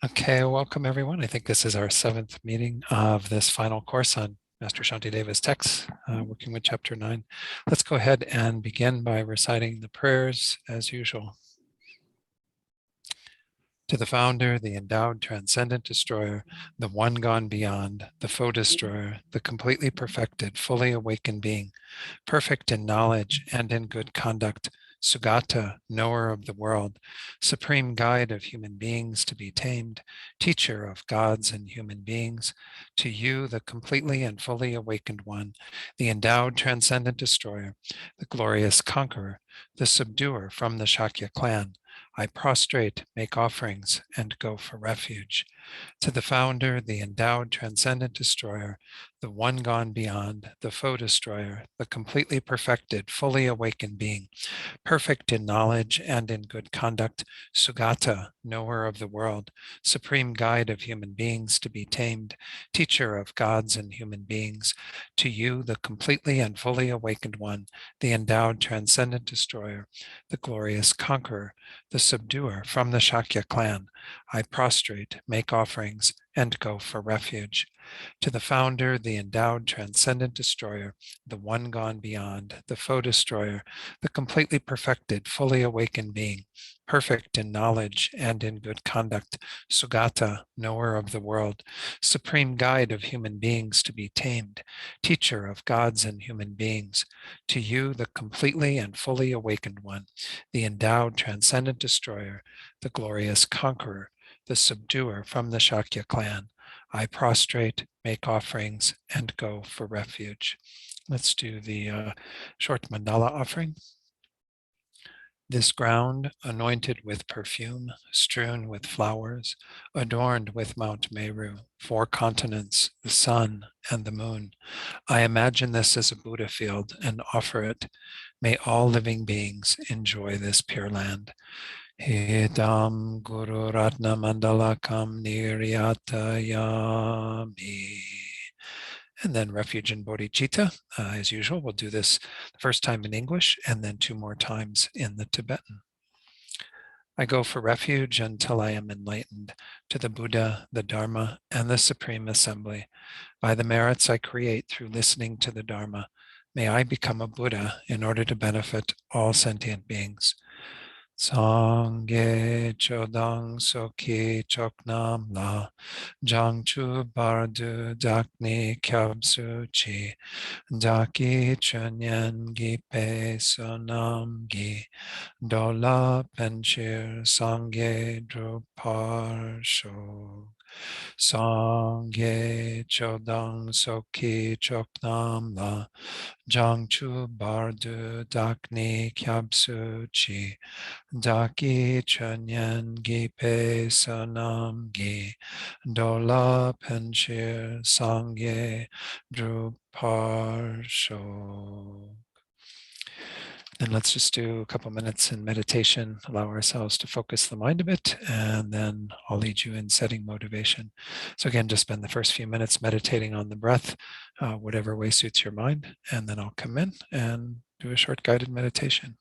Okay, welcome everyone. I think this is our 7th meeting of this final course on Master Shantideva's text, working with chapter 9. Let's go ahead and begin by reciting the prayers as usual. To the founder, the endowed transcendent destroyer, the one gone beyond, the foe destroyer, the completely perfected, fully awakened being, perfect in knowledge and in good conduct, Sugata, knower of the world, supreme guide of human beings to be tamed, teacher of gods and human beings, to you, the completely and fully awakened one, the endowed transcendent destroyer, the glorious conqueror, the subduer from the Shakya clan, I prostrate, make offerings, and go for refuge. To the founder, the endowed transcendent destroyer, the one gone beyond, the foe destroyer, the completely perfected, fully awakened being, perfect in knowledge and in good conduct, Sugata, knower of the world, supreme guide of human beings to be tamed, teacher of gods and human beings, to you, the completely and fully awakened one, the endowed transcendent destroyer, the glorious conqueror, the subduer from the Shakya clan, I prostrate, make offerings, and go for refuge. To the founder, the endowed transcendent destroyer, the one gone beyond, the foe destroyer, the completely perfected, fully awakened being, perfect in knowledge and in good conduct, Sugata, knower of the world, supreme guide of human beings to be tamed, teacher of gods and human beings, to you, the completely and fully awakened one, the endowed transcendent destroyer, the glorious conqueror, the subduer from the Shakya clan, I prostrate, make offerings, and go for refuge. Let's do the short mandala offering. This ground, anointed with perfume, strewn with flowers, adorned with Mount Meru, 4 continents, the sun, and the moon. I imagine this as a Buddha field and offer it. May all living beings enjoy this pure land. Hitam Guru Ratna Mandalakam Niryatayami. And then refuge and bodhicitta. As usual, we'll do this the first time in English and then 2 more times in the Tibetan. I go for refuge until I am enlightened to the Buddha, the Dharma, and the Supreme Assembly. By the merits I create through listening to the Dharma, may I become a Buddha in order to benefit all sentient beings. Sangye chodang soki choknam la jangchu bardu dakni kyabsu chi daki chunyen gi pe sonam gi dola penchir sangye drupar shok. Sangye chodang soki choknam la jangchu bardu dakni kyabsu chi daki chanyan gi pe sanam gi dola penchir sangye drupar shok. Then let's just do a couple minutes in meditation, allow ourselves to focus the mind a bit, and then I'll lead you in setting motivation. So again, just spend the first few minutes meditating on the breath, whatever way suits your mind, and then I'll come in and do a short guided meditation.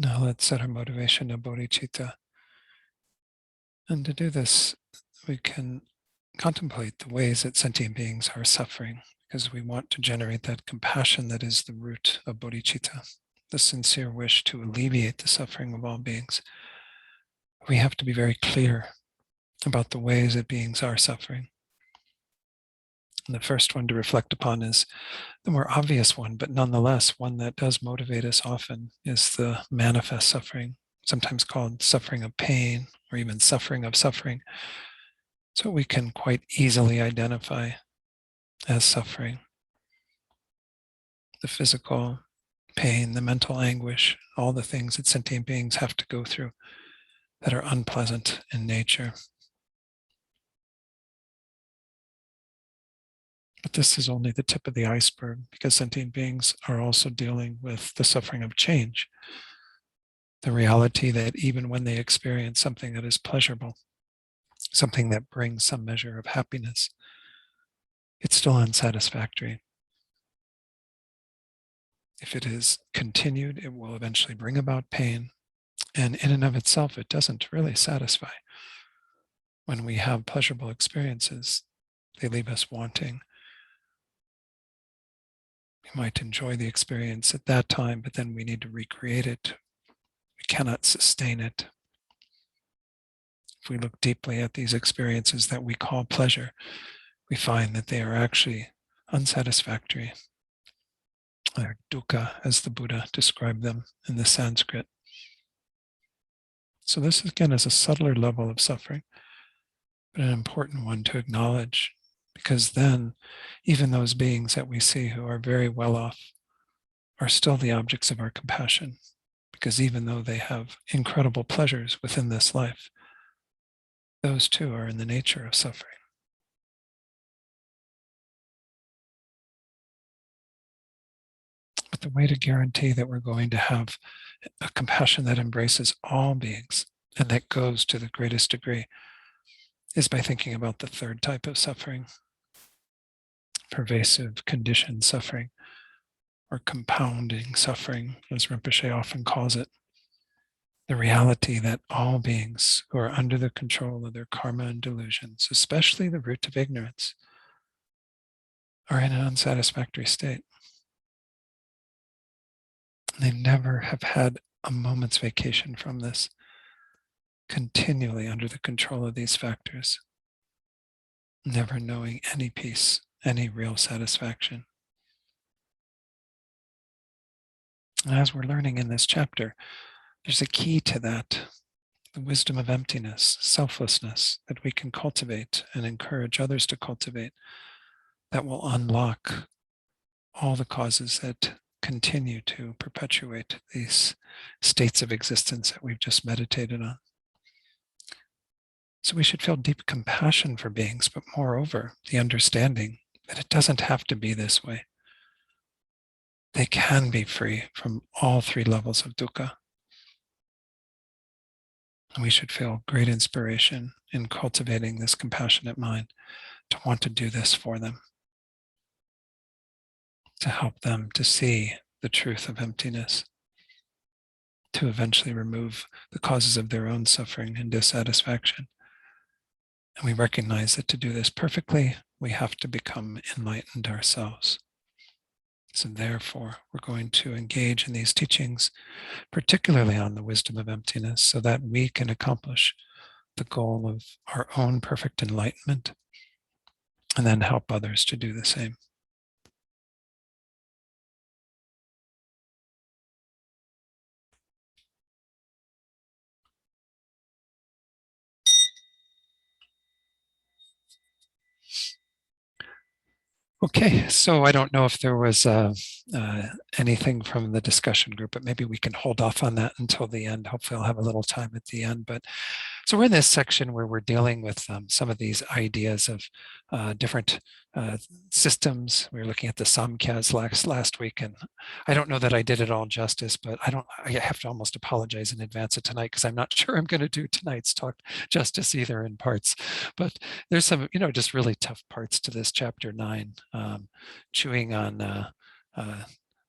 Now let's set our motivation of bodhicitta. And to do this, we can contemplate the ways that sentient beings are suffering, because we want to generate that compassion that is the root of bodhicitta, the sincere wish to alleviate the suffering of all beings. We have to be very clear about the ways that beings are suffering. And the first one to reflect upon is the more obvious one, but nonetheless one that does motivate us often, is the manifest suffering, sometimes called suffering of pain or even suffering of suffering. So we can quite easily identify as suffering. The physical pain, the mental anguish, all the things that sentient beings have to go through that are unpleasant in nature. But this is only the tip of the iceberg, because sentient beings are also dealing with the suffering of change. The reality that even when they experience something that is pleasurable, something that brings some measure of happiness, it's still unsatisfactory. If it is continued, it will eventually bring about pain. And in and of itself, it doesn't really satisfy. When we have pleasurable experiences, they leave us wanting. We might enjoy the experience at that time, but then we need to recreate it. We cannot sustain it. If we look deeply at these experiences that we call pleasure, we find that they are actually unsatisfactory. They're dukkha, as the Buddha described them in the Sanskrit. So this, again, is a subtler level of suffering, but an important one to acknowledge, because then even those beings that we see who are very well off are still the objects of our compassion, because even though they have incredible pleasures within this life, those too are in the nature of suffering. But the way to guarantee that we're going to have a compassion that embraces all beings and that goes to the greatest degree is by thinking about the third type of suffering, pervasive conditioned suffering, or compounding suffering, as Rinpoche often calls it. The reality that all beings who are under the control of their karma and delusions, especially the root of ignorance, are in an unsatisfactory state. They never have had a moment's vacation from this, continually under the control of these factors, never knowing any peace, any real satisfaction. And as we're learning in this chapter, there's a key to that, the wisdom of emptiness, selflessness, that we can cultivate and encourage others to cultivate, that will unlock all the causes that continue to perpetuate these states of existence that we've just meditated on. So we should feel deep compassion for beings, but moreover, the understanding that it doesn't have to be this way. They can be free from all three levels of dukkha. And we should feel great inspiration in cultivating this compassionate mind to want to do this for them, to help them to see the truth of emptiness, to eventually remove the causes of their own suffering and dissatisfaction. And we recognize that to do this perfectly, we have to become enlightened ourselves. So therefore, we're going to engage in these teachings, particularly on the wisdom of emptiness, so that we can accomplish the goal of our own perfect enlightenment and then help others to do the same. Okay, so I don't know if there was anything from the discussion group, but maybe we can hold off on that until the end. Hopefully I'll have a little time at the end. But so we're in this section where we're dealing with some of these ideas of different systems. We were looking at the samkhyas last week, and I don't know that I did it all justice, but I have to almost apologize in advance of tonight, because I'm not sure I'm going to do tonight's talk justice either in parts. But there's some, just really tough parts to this chapter 9, chewing on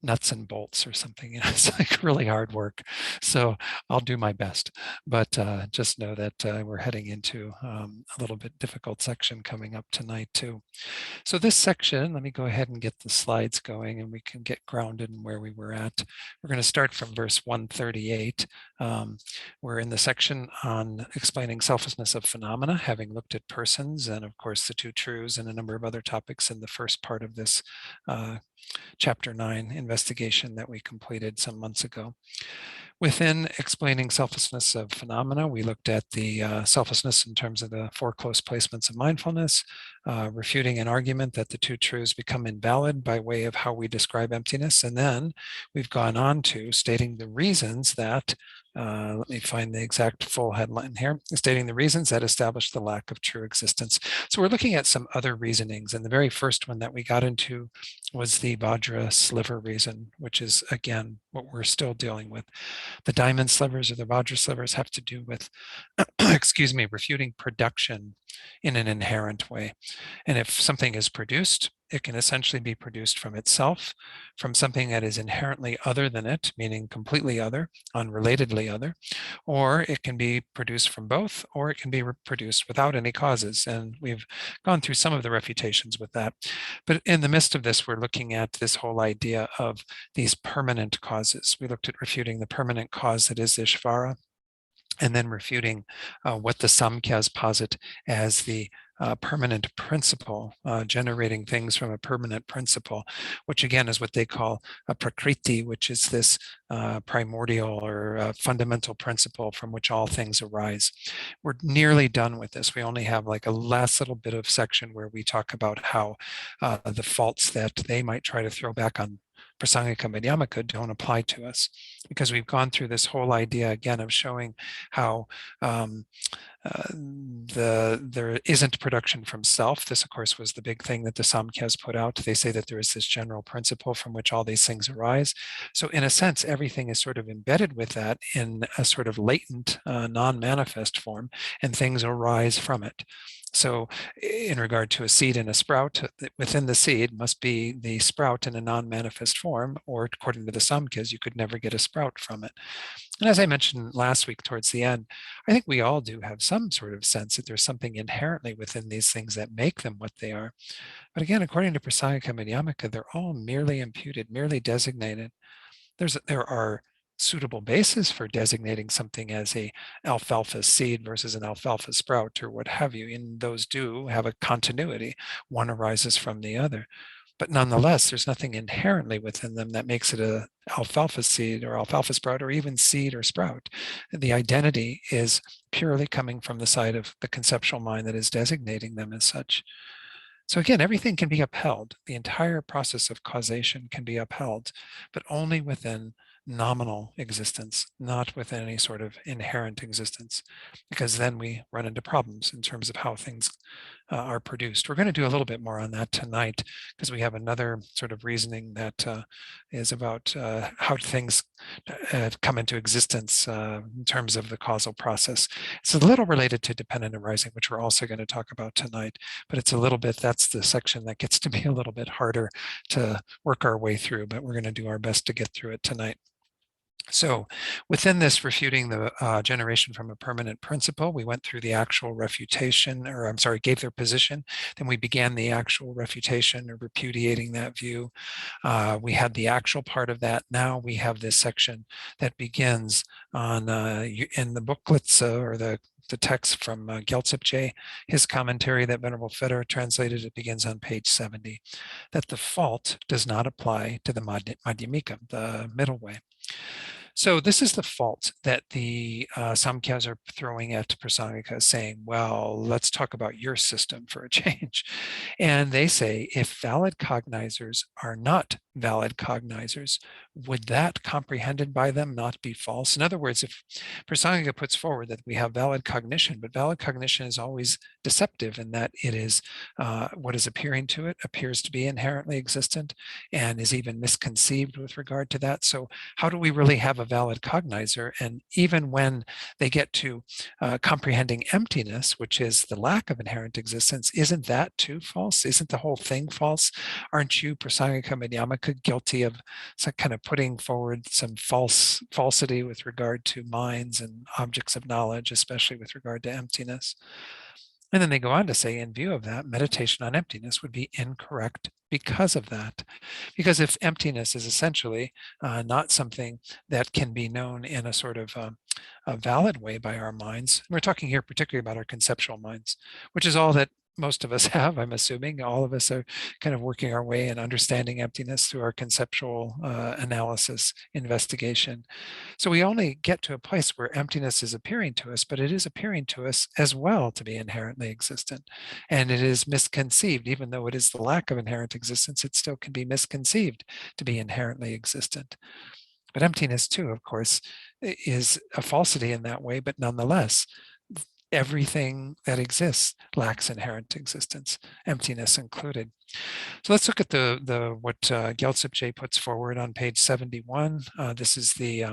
nuts and bolts or something. It's like really hard work. So I'll do my best, but just know that we're heading into a little bit difficult section coming up tonight too. So this section, let me go ahead and get the slides going and we can get grounded in where we were at. We're going to start from verse 138. We're in the section on explaining selflessness of phenomena, having looked at persons and of course the two truths and a number of other topics in the first part of this Chapter 9 investigation that we completed some months ago. Within explaining selflessness of phenomena, we looked at the selflessness in terms of the four close placements of mindfulness, refuting an argument that the two truths become invalid by way of how we describe emptiness. And then we've gone on to stating the reasons that, let me find the exact full headline here, stating the reasons that establish the lack of true existence. So we're looking at some other reasonings. And the very first one that we got into was the Vajra sliver reason, which is, again, what we're still dealing with. The diamond slivers or the Vajra slivers have to do with, excuse me, refuting production in an inherent way. And if something is produced, it can essentially be produced from itself, from something that is inherently other than it, meaning completely other, unrelatedly other, or it can be produced from both, or it can be produced without any causes. And we've gone through some of the refutations with that. But in the midst of this, we're looking at this whole idea of these permanent causes. We looked at refuting the permanent cause that is Ishvara, and then refuting what the Samkhyas posit as the permanent principle, generating things from a permanent principle, which again is what they call a prakriti, which is this primordial or fundamental principle from which all things arise. We're nearly done with this. We only have like a last little bit of section where we talk about how the faults that they might try to throw back on Prasangika Madhyamaka don't apply to us, because we've gone through this whole idea again of showing how there isn't production from self. This, of course, was the big thing that the Samkhyas put out. They say that there is this general principle from which all these things arise. So in a sense, everything is sort of embedded with that in a sort of latent, non-manifest form, and things arise from it. So in regard to a seed and a sprout, within the seed must be the sprout in a non-manifest form, or according to the Samkhyas, you could never get a sprout from it. And as I mentioned last week towards the end, I think we all do have some sort of sense that there's something inherently within these things that make them what they are. But again, according to Prasangika Madhyamaka, they're all merely imputed, merely designated. There are suitable basis for designating something as a alfalfa seed versus an alfalfa sprout or what have you, and those do have a continuity. One arises from the other. But nonetheless, there's nothing inherently within them that makes it a alfalfa seed or alfalfa sprout or even seed or sprout. The identity is purely coming from the side of the conceptual mind that is designating them as such. So again, everything can be upheld. The entire process of causation can be upheld, but only within nominal existence, not within any sort of inherent existence, because then we run into problems in terms of how things are produced. We're going to do a little bit more on that tonight, because we have another sort of reasoning that is about how things come into existence in terms of the causal process. It's a little related to dependent arising, which we're also going to talk about tonight, but it's a little bit, that's the section that gets to be a little bit harder to work our way through, but we're going to do our best to get through it tonight. So within this refuting the generation from a permanent principle, we went through the actual refutation, or I'm sorry, gave their position. Then we began the actual refutation or repudiating that view. We had the actual part of that. Now we have this section that begins on in the booklets or the text from Gyaltsep, his commentary that Venerable Feder translated, it begins on page 70, that the fault does not apply to the Madhyamika, the middle way. So this is the fault that the Samkhyas are throwing at Prasangika, saying, well, let's talk about your system for a change. And they say, if valid cognizers are not valid cognizers, would that comprehended by them not be false? In other words, if Prasangika puts forward that we have valid cognition, but valid cognition is always deceptive in that it is what is appearing to it appears to be inherently existent and is even misconceived with regard to that. So how do we really have a valid cognizer. And even when they get to comprehending emptiness, which is the lack of inherent existence, isn't that too false? Isn't the whole thing false? Aren't you, Prasangika Madhyamaka, guilty of some kind of putting forward some falsity with regard to minds and objects of knowledge, especially with regard to emptiness? And then they go on to say, in view of that, meditation on emptiness would be incorrect because of that. Because if emptiness is essentially not something that can be known in a sort of a valid way by our minds, we're talking here particularly about our conceptual minds, which is all that most of us have, I'm assuming. All of us are kind of working our way and understanding emptiness through our conceptual analysis, investigation. So we only get to a place where emptiness is appearing to us, but it is appearing to us as well to be inherently existent. And it is misconceived, even though it is the lack of inherent existence, it still can be misconceived to be inherently existent. But emptiness too, of course, is a falsity in that way, but nonetheless, everything that exists lacks inherent existence, emptiness included. So let's look at what Gyaltsab puts forward on page 71. This is the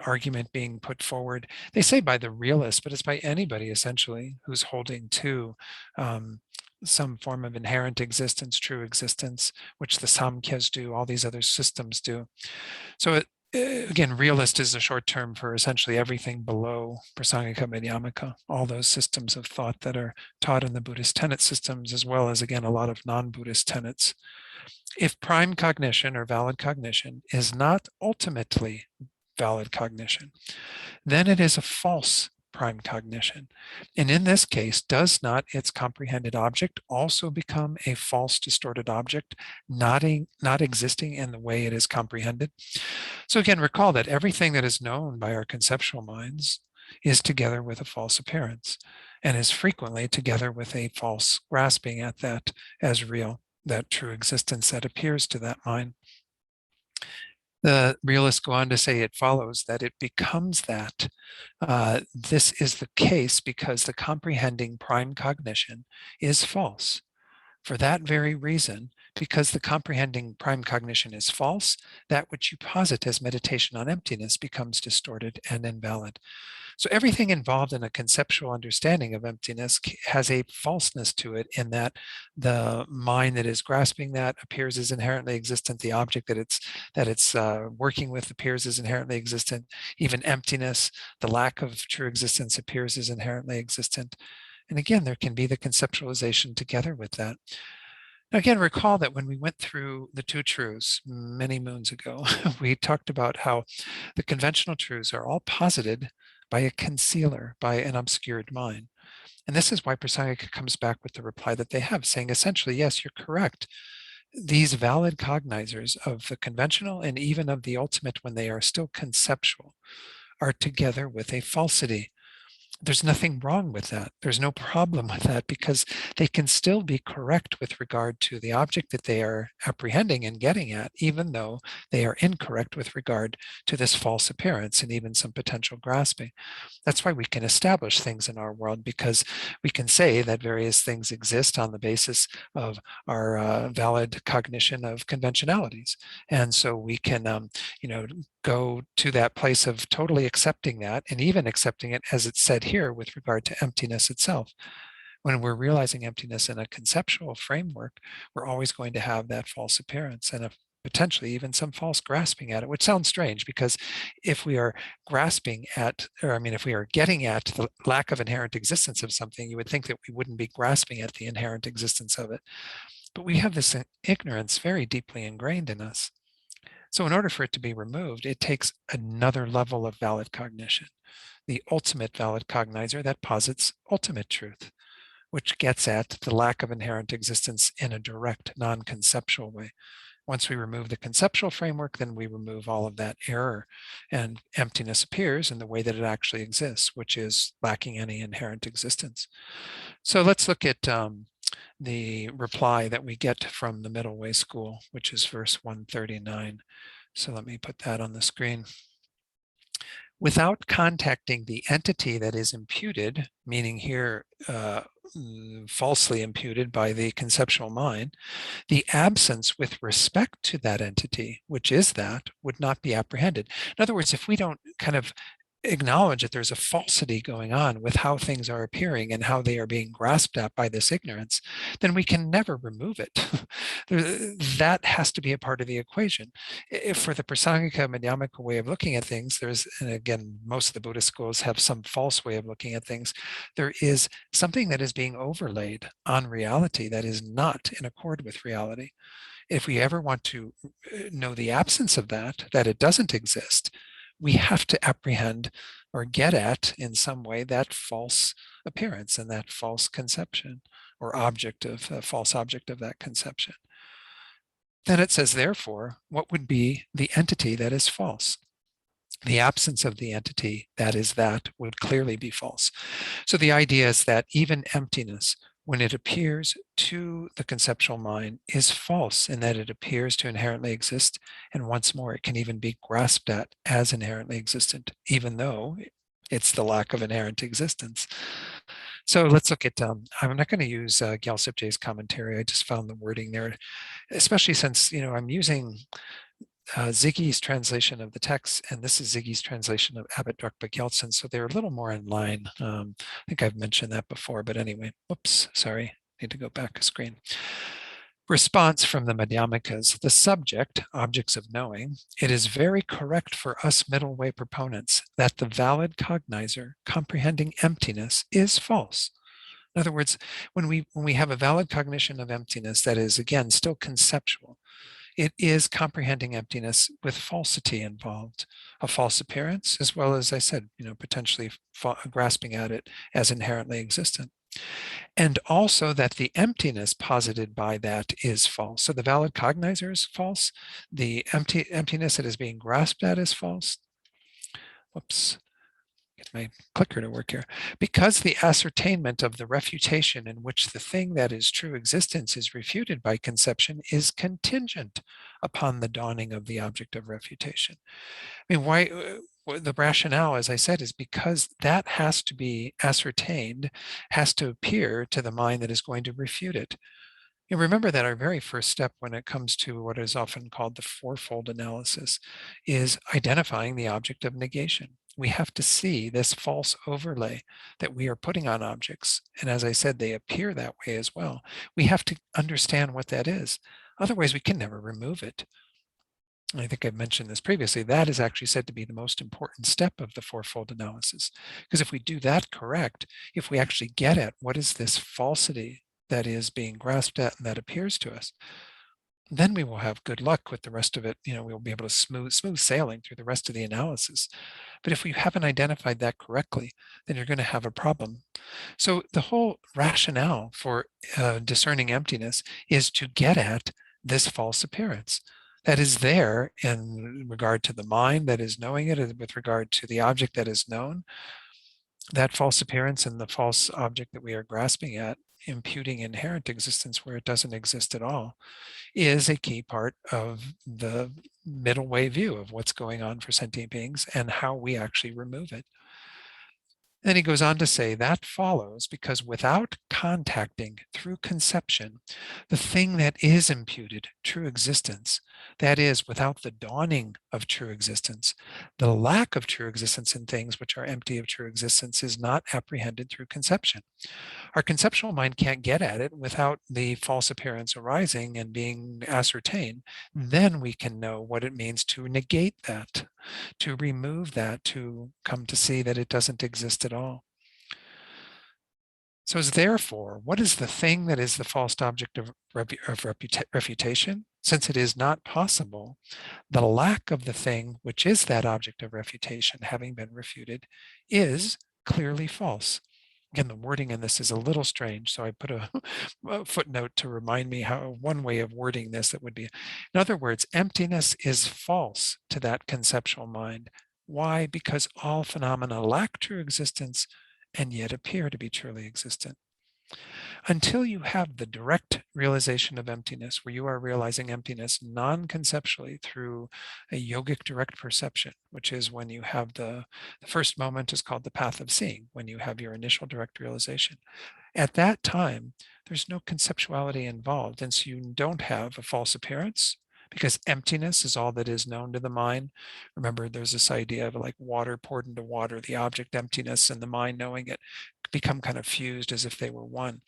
argument being put forward. They say by the realist, but it's by anybody essentially who's holding to some form of inherent existence, true existence, which the Samkhyas do, all these other systems do. So again, realist is a short term for essentially everything below Prasangika Madhyamaka, all those systems of thought that are taught in the Buddhist tenet systems, as well as, again, a lot of non-Buddhist tenets. If prime cognition or valid cognition is not ultimately valid cognition, then it is a false prime cognition. And in this case, does not its comprehended object also become a false distorted object, not existing in the way it is comprehended? So again, recall that everything that is known by our conceptual minds is together with a false appearance and is frequently together with a false grasping at that as real, that true existence that appears to that mind. The realists go on to say it follows that it becomes that. This is the case because the comprehending prime cognition is false. For that very reason, because the comprehending prime cognition is false, that which you posit as meditation on emptiness becomes distorted and invalid. So everything involved in a conceptual understanding of emptiness has a falseness to it, in that the mind that is grasping that appears as inherently existent. The object that it's working with appears as inherently existent. Even emptiness, the lack of true existence, appears as inherently existent. And again, there can be the conceptualization together with that. Now, again, recall that when we went through the two truths many moons ago, we talked about how the conventional truths are all posited by a concealer, by an obscured mind. And this is why Prasangika comes back with the reply that they have, saying essentially, yes, you're correct. These valid cognizers of the conventional and even of the ultimate, when they are still conceptual, are together with a falsity. There's nothing wrong with that. There's no problem with that, because they can still be correct with regard to the object that they are apprehending and getting at, even though they are incorrect with regard to this false appearance and even some potential grasping. That's why we can establish things in our world, because we can say that various things exist on the basis of our valid cognition of conventionalities. And so we can, go to that place of totally accepting that, and even accepting it as it's said here with regard to emptiness itself. When we're realizing emptiness in a conceptual framework, we're always going to have that false appearance and potentially even some false grasping at it, which sounds strange, because if we are grasping at, if we are getting at the lack of inherent existence of something, you would think that we wouldn't be grasping at the inherent existence of it. But we have this ignorance very deeply ingrained in us. So in order for it to be removed, it takes another level of valid cognition, the ultimate valid cognizer that posits ultimate truth, which gets at the lack of inherent existence in a direct, non-conceptual way. Once we remove the conceptual framework, then we remove all of that error, and emptiness appears in the way that it actually exists, which is lacking any inherent existence. So let's look at the reply that we get from the Middle Way School, which is verse 139. So let me put that on the screen. without contacting the entity that is imputed, meaning here falsely imputed by the conceptual mind, the absence with respect to that entity, which is that, would not be apprehended. In other words, if we don't kind of acknowledge that there's a falsity going on with how things are appearing and how they are being grasped at by this ignorance, then we can never remove it. That has to be a part of the equation. If for the Prasangika Madhyamika way of looking at things, and again, most of the Buddhist schools have some false way of looking at things, there is something that is being overlaid on reality that is not in accord with reality. If we ever want to know the absence of that, that it doesn't exist, we have to apprehend or get at in some way that false appearance and that false conception or object of false object of that conception. Then it says, therefore, what would be the entity that is false? The absence of the entity that is that would clearly be false. So the idea is that even emptiness, when it appears to the conceptual mind, is false in that it appears to inherently exist. And once more, it can even be grasped at as inherently existent, even though it's the lack of inherent existence. So let's look at, I'm not going to use Gyaltsep Je's commentary. I just found the wording there, especially since, I'm using Ziggy's translation of the text, and this is Ziggy's translation of Abbot Drukpa Gyaltsen, so they're a little more in line. I think I've mentioned that before, but anyway, oops, sorry, need to go back a screen. Response from the Madhyamikas: the subject, objects of knowing, it is very correct for us middle way proponents that the valid cognizer comprehending emptiness is false. In other words, when we have a valid cognition of emptiness that is, again, still conceptual, it is comprehending emptiness with falsity involved, a false appearance, as well as I said, potentially grasping at it as inherently existent. And also that the emptiness posited by that is false. So the valid cognizer is false. The emptiness that is being grasped at is false. Whoops. Get my clicker to work here. Because the ascertainment of the refutation in which the thing that is true existence is refuted by conception is contingent upon the dawning of the object of refutation. I mean, why? The rationale, as I said, is because that has to be ascertained, has to appear to the mind that is going to refute it. You remember that our very first step when it comes to what is often called the fourfold analysis is identifying the object of negation. We have to see this false overlay that we are putting on objects. And as I said, they appear that way as well. We have to understand what that is. Otherwise, we can never remove it. I think I've mentioned this previously, that is actually said to be the most important step of the fourfold analysis. Because if we do that correct, if we actually get at what is this falsity that is being grasped at and that appears to us, then we will have good luck with the rest of it. We'll be able to smooth sailing through the rest of the analysis. But if we haven't identified that correctly, then you're going to have a problem. So the whole rationale for discerning emptiness is to get at this false appearance that is there in regard to the mind that is knowing it, and with regard to the object that is known. That false appearance and the false object that we are grasping at, imputing inherent existence where it doesn't exist at all, is a key part of the middle way view of what's going on for sentient beings and how we actually remove it. Then he goes on to say that follows because without contacting through conception the thing that is imputed true existence, that is, without the dawning of true existence, the lack of true existence in things which are empty of true existence is not apprehended through conception. Our conceptual mind can't get at it without the false appearance arising and being ascertained. Then we can know what it means to negate that, to remove that, to come to see that it doesn't exist at all. So therefore, what is the thing that is the false object of refutation? Since it is not possible, the lack of the thing which is that object of refutation having been refuted is clearly false. Again, the wording in this is a little strange, so I put a footnote to remind me how one way of wording this that would be. In other words, emptiness is false to that conceptual mind. Why? Because all phenomena lack true existence and yet appear to be truly existent. Until you have the direct realization of emptiness, where you are realizing emptiness non-conceptually through a yogic direct perception, which is when you have the first moment is called the path of seeing, when you have your initial direct realization. At that time, there's no conceptuality involved, and so you don't have a false appearance, because emptiness is all that is known to the mind. Remember, there's this idea of like water poured into water, the object emptiness and the mind knowing it become kind of fused as if they were one.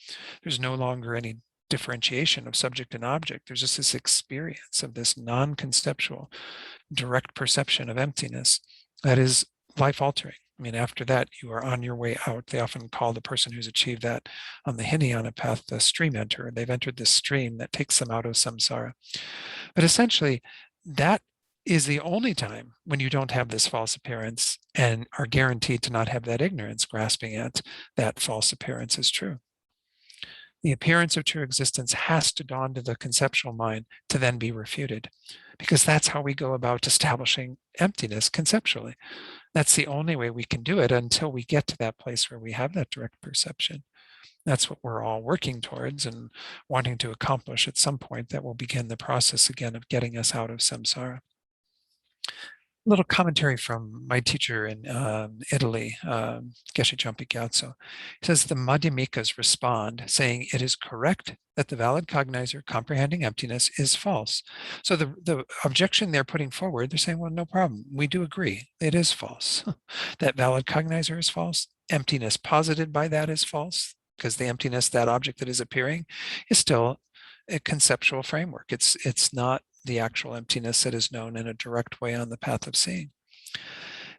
There's no longer any differentiation of subject and object. There's just this experience of this non-conceptual direct perception of emptiness that is life altering. I mean, after that, you are on your way out. They often call the person who's achieved that on the Hinayana path the stream enter. They've entered this stream that takes them out of samsara. But essentially, that is the only time when you don't have this false appearance and are guaranteed to not have that ignorance grasping at that false appearance as true. The appearance of true existence has to dawn to the conceptual mind to then be refuted, because that's how we go about establishing emptiness conceptually. That's the only way we can do it until we get to that place where we have that direct perception. That's what we're all working towards and wanting to accomplish at some point that will begin the process again of getting us out of samsara. Little commentary from my teacher in Italy, Geshe Jampi Gyatso. He says the Madhyamikas respond saying it is correct that the valid cognizer comprehending emptiness is false. So the objection they're putting forward, they're saying, well, no problem. We do agree. It is false. That valid cognizer is false. Emptiness posited by that is false, because the emptiness, that object that is appearing, is still a conceptual framework. It's not the actual emptiness that is known in a direct way on the path of seeing.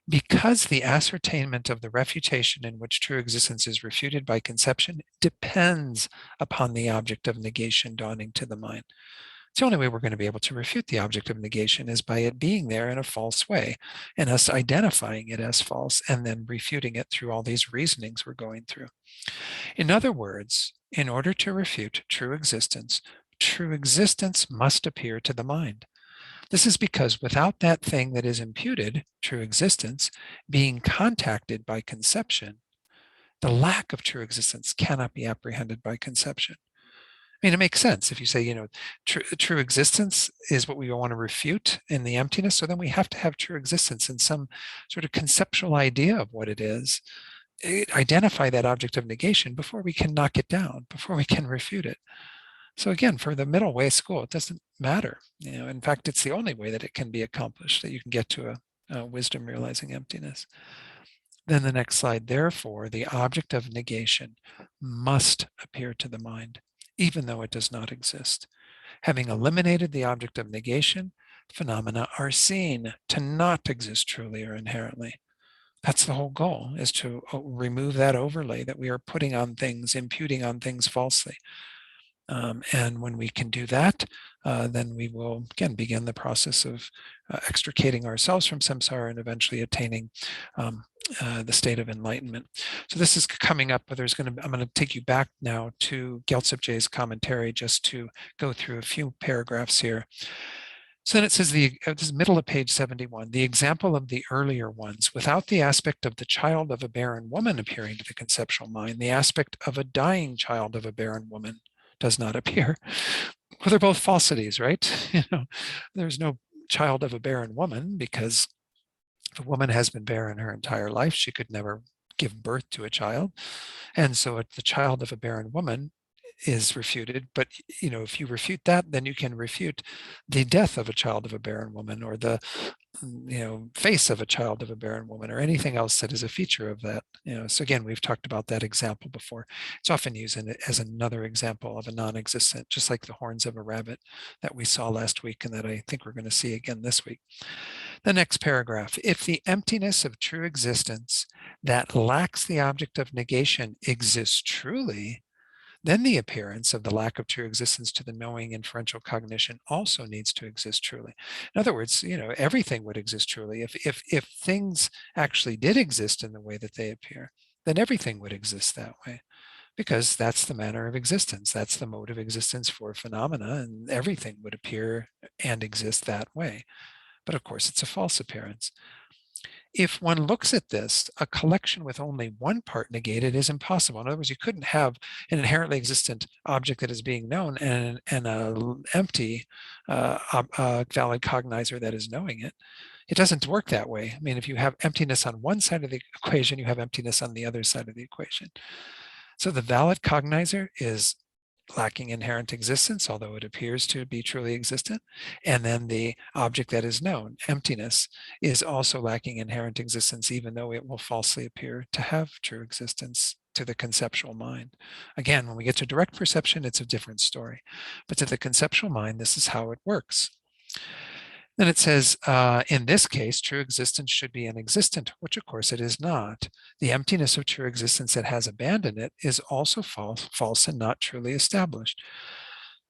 Because the ascertainment of the refutation in which true existence is refuted by conception depends upon the object of negation dawning to the mind. It's the only way we're going to be able to refute the object of negation is by it being there in a false way and us identifying it as false and then refuting it through all these reasonings we're going through. In other words, in order to refute true existence must appear to the mind. This is because without that thing that is imputed, true existence, being contacted by conception, the lack of true existence cannot be apprehended by conception. I mean, it makes sense if you say, true existence is what we want to refute in the emptiness. So then we have to have true existence in some sort of conceptual idea of what it is, identify that object of negation before we can knock it down, before we can refute it. So again, for the middle way school, it doesn't matter. In fact, it's the only way that it can be accomplished, that you can get to a wisdom realizing emptiness. Then the next slide, therefore, the object of negation must appear to the mind, even though it does not exist. Having eliminated the object of negation, phenomena are seen to not exist truly or inherently. That's the whole goal, is to remove that overlay that we are putting on things, imputing on things falsely. And when we can do that, then we will, again, begin the process of extricating ourselves from samsara and eventually attaining the state of enlightenment. So this is coming up, but I'm going to take you back now to Gyaltsab Je's commentary just to go through a few paragraphs here. So then it says, this is middle of page 71, the example of the earlier ones, without the aspect of the child of a barren woman appearing to the conceptual mind, the aspect of a dying child of a barren woman does not appear. Well, they're both falsities, right? There's no child of a barren woman, because if a woman has been barren her entire life, she could never give birth to a child. And so the child of a barren woman is refuted. But if you refute that, then you can refute the death of a child of a barren woman, or the face of a child of a barren woman, or anything else that is a feature of that. So again, we've talked about that example before. It's often used as another example of a non-existent, just like the horns of a rabbit that we saw last week and that I think we're going to see again this week. The next paragraph, if the emptiness of true existence that lacks the object of negation exists truly, then the appearance of the lack of true existence to the knowing inferential cognition also needs to exist truly. In other words, everything would exist truly. If things actually did exist in the way that they appear, then everything would exist that way, because that's the manner of existence. That's the mode of existence for phenomena, and everything would appear and exist that way. But of course, it's a false appearance. if one looks at this, a collection with only one part negated is impossible. In other words, you couldn't have an inherently existent object that is being known and an empty valid cognizer that is knowing it. It doesn't work that way. I mean, if you have emptiness on one side of the equation, you have emptiness on the other side of the equation. So the valid cognizer is lacking inherent existence, although it appears to be truly existent. And then the object that is known, emptiness, is also lacking inherent existence, even though it will falsely appear to have true existence to the conceptual mind. Again, when we get to direct perception, it's a different story. But to the conceptual mind, this is how it works. Then it says, in this case, true existence should be inexistent, which of course it is not. The emptiness of true existence that has abandoned it is also false and not truly established.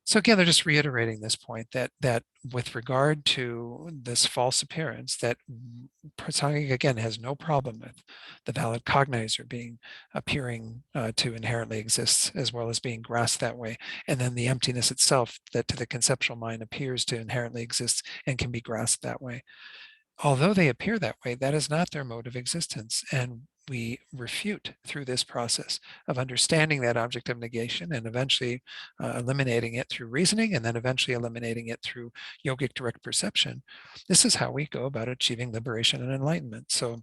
So again, they're just reiterating this point that with regard to this false appearance, that Prasangic again has no problem with the valid cognizer appearing to inherently exist as well as being grasped that way, and then the emptiness itself that to the conceptual mind appears to inherently exist and can be grasped that way. Although they appear that way, that is not their mode of existence, and we refute through this process of understanding that object of negation and eventually eliminating it through reasoning and then eventually eliminating it through yogic direct perception. This is how we go about achieving liberation and enlightenment. So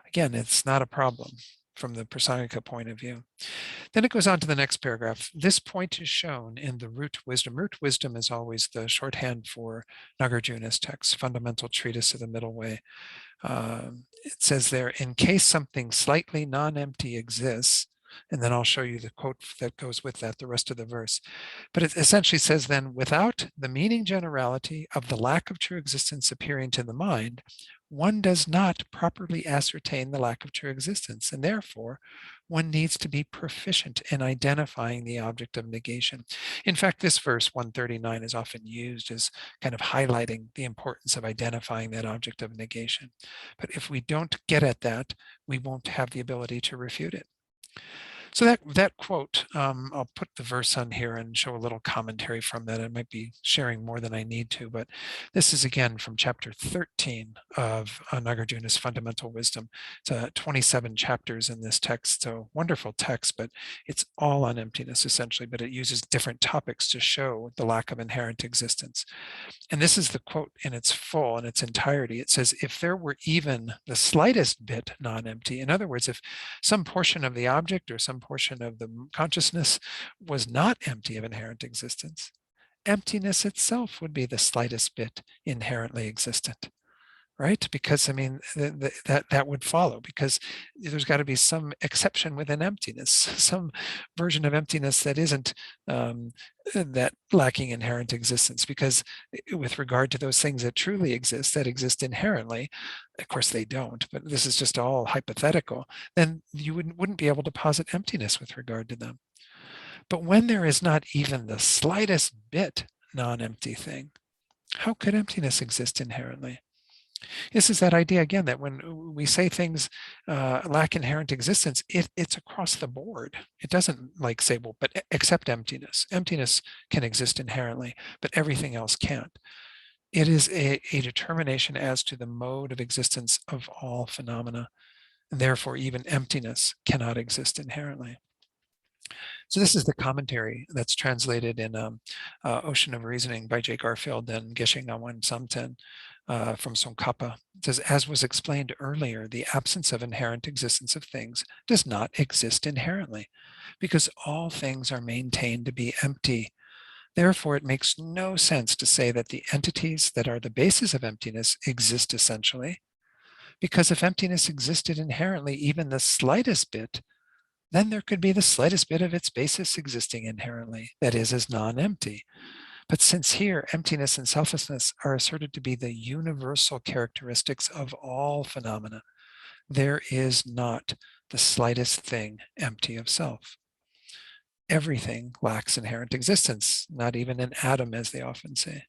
again, it's not a problem from the Prasangika point of view. Then it goes on to the next paragraph. This point is shown in the root wisdom. Root wisdom is always the shorthand for Nagarjuna's text, fundamental treatise of the middle way. It says there, in case something slightly non-empty exists, and then I'll show you the quote that goes with that, the rest of the verse. But it essentially says then, without the meaning generality of the lack of true existence appearing to the mind, one does not properly ascertain the lack of true existence, and therefore one needs to be proficient in identifying the object of negation. In fact, this verse 139 is often used as kind of highlighting the importance of identifying that object of negation. But if we don't get at that, we won't have the ability to refute it. So that quote, I'll put the verse on here and show a little commentary from that. I might be sharing more than I need to, but this is again from chapter 13 of Nagarjuna's Fundamental Wisdom. It's 27 chapters in this text, so wonderful text, but it's all on emptiness essentially, but it uses different topics to show the lack of inherent existence. And this is the quote in its full, in its entirety. It says, if there were even the slightest bit non-empty, in other words, if some portion of the object or some portion of the consciousness was not empty of inherent existence, emptiness itself would be the slightest bit inherently existent, right? Because I mean, that would follow, because there's got to be some exception within emptiness, some version of emptiness that isn't that lacking inherent existence, because with regard to those things that truly exist, that exist inherently, of course they don't, but this is just all hypothetical, then you wouldn't be able to posit emptiness with regard to them. But when there is not even the slightest bit non-empty thing, how could emptiness exist inherently? This is that idea again that when we say things lack inherent existence, it's across the board. It doesn't like say, well, but except emptiness. Emptiness can exist inherently, but everything else can't. It is a determination as to the mode of existence of all phenomena. And therefore, even emptiness cannot exist inherently. So this is the commentary that's translated in Ocean of Reasoning by J. Garfield and Geshe Ngawang Samten from Tsongkhapa. It says, as was explained earlier, the absence of inherent existence of things does not exist inherently, because all things are maintained to be empty. Therefore, it makes no sense to say that the entities that are the basis of emptiness exist essentially, because if emptiness existed inherently, even the slightest bit, then there could be the slightest bit of its basis existing inherently, that is, as non-empty. But since here, emptiness and selflessness are asserted to be the universal characteristics of all phenomena, there is not the slightest thing empty of self. Everything lacks inherent existence, not even an atom, as they often say.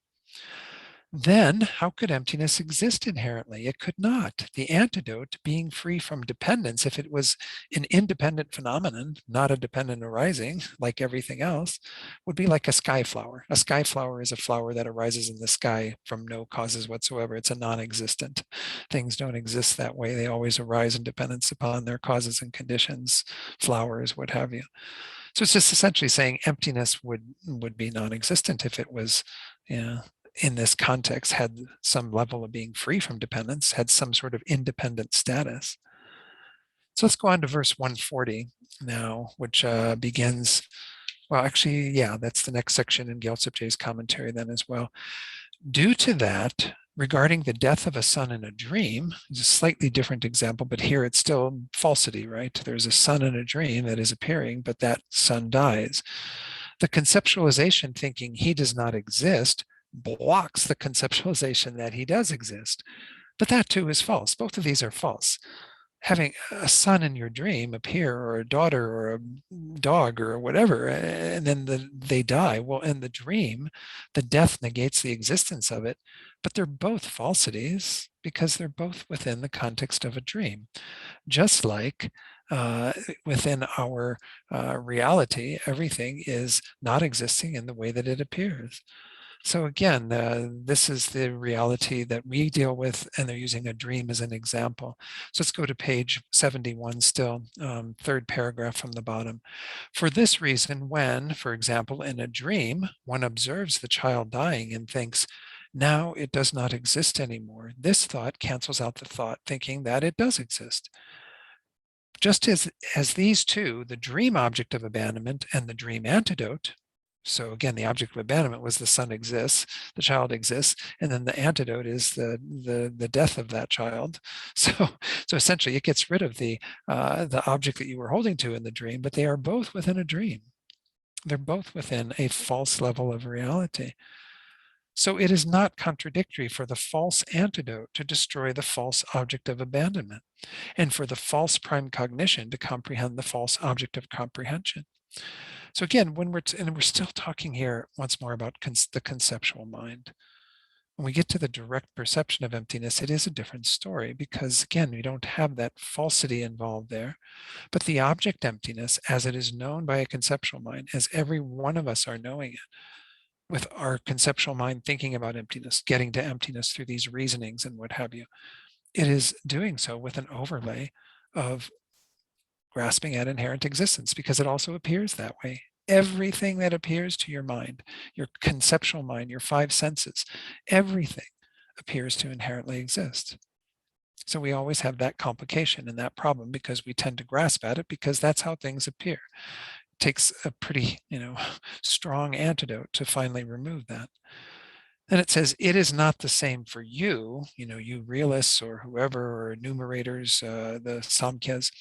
then how could emptiness exist inherently? It could not. The antidote, being free from dependence, if it was an independent phenomenon, not a dependent arising like everything else, would be like a sky flower. A sky flower is a flower that arises in the sky from no causes whatsoever. It's a non-existent. Things don't exist that way. They always arise in dependence upon their causes and conditions, flowers, what have you. So it's just essentially saying emptiness would be non-existent if it was, you know, in this context, had some level of being free from dependence, had some sort of independent status. So let's go on to verse 140 now, which begins, well, actually, yeah, that's the next section in Gyaltsep Je's commentary then as well. Due to that, regarding the death of a son in a dream, it's a slightly different example, but here it's still falsity, right? There's a son in a dream that is appearing, but that son dies. The conceptualization thinking he does not exist blocks the conceptualization that he does exist. But that too is false. Both of these are false. Having a son in your dream appear, or a daughter, or a dog, or whatever, and then they die. Well, in the dream, the death negates the existence of it, but they're both falsities because they're both within the context of a dream. Just like within our reality, everything is not existing in the way that it appears. So again, this is the reality that we deal with, and they're using a dream as an example. So let's go to page 71 still, third paragraph from the bottom. For this reason, when, for example, in a dream, one observes the child dying and thinks, now it does not exist anymore, this thought cancels out the thought thinking that it does exist. Just as these two, the dream object of abandonment and the dream antidote, so again, the object of abandonment was the son exists, the child exists, and then the antidote is the death of that child. So essentially, it gets rid of the object that you were holding to in the dream, but they are both within a dream. They're both within a false level of reality. So it is not contradictory for the false antidote to destroy the false object of abandonment, and for the false prime cognition to comprehend the false object of comprehension. So again, we're still talking here once more about the conceptual mind. When we get to the direct perception of emptiness, it is a different story because again, we don't have that falsity involved there. But the object emptiness, as it is known by a conceptual mind, as every one of us are knowing it, with our conceptual mind thinking about emptiness, getting to emptiness through these reasonings and what have you, it is doing so with an overlay of grasping at inherent existence because it also appears that way. Everything that appears to your mind, your conceptual mind, your five senses, everything appears to inherently exist. So we always have that complication and that problem because we tend to grasp at it because that's how things appear. It takes a pretty, strong antidote to finally remove that. And it says, it is not the same for you, you realists or whoever, or enumerators, the Samkhyas,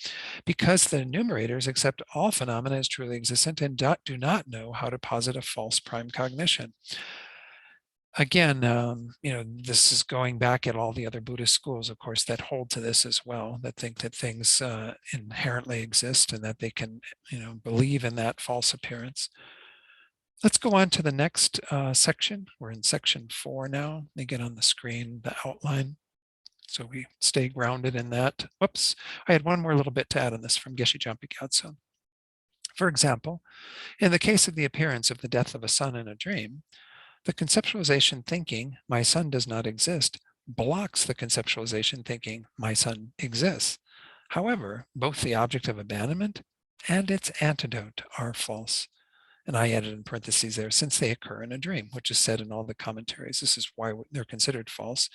because the enumerators accept all phenomena as truly existent and do not know how to posit a false prime cognition. Again, this is going back at all the other Buddhist schools, of course, that hold to this as well, that think that things inherently exist and that they can, believe in that false appearance. Let's go on to the next section. We're in section 4 now. Let me get on the screen the outline so we stay grounded in that. Whoops, I had one more little bit to add on this from Geshe Jampa Gyatso. For example, in the case of the appearance of the death of a son in a dream, the conceptualization thinking, my son does not exist, blocks the conceptualization thinking, my son exists. However, both the object of abandonment and its antidote are false. And I added in parentheses there, since they occur in a dream, which is said in all the commentaries. This is why they're considered false,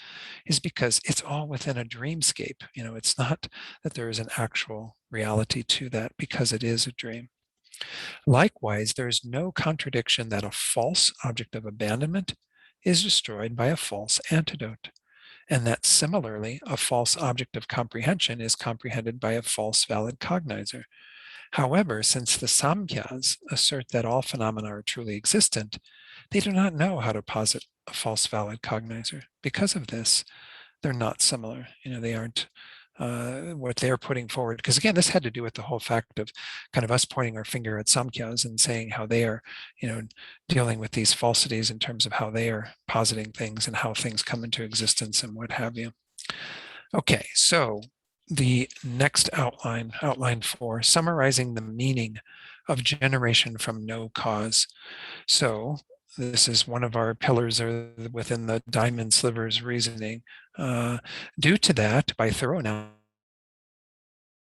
is because it's all within a dreamscape. It's not that there is an actual reality to that because it is a dream. Likewise, there is no contradiction that a false object of abandonment is destroyed by a false antidote, and that similarly, a false object of comprehension is comprehended by a false valid cognizer. However, since the Samkhyas assert that all phenomena are truly existent, they do not know how to posit a false valid cognizer. Because of this, they're not similar. They aren't what they're putting forward. Because again, this had to do with the whole fact of kind of us pointing our finger at Samkhyas and saying how they are, dealing with these falsities in terms of how they are positing things and how things come into existence and what have you. Okay, so the next outline 4, summarizing the meaning of generation from no cause. So this is one of our pillars within the diamond slivers reasoning. Due to that, by thorough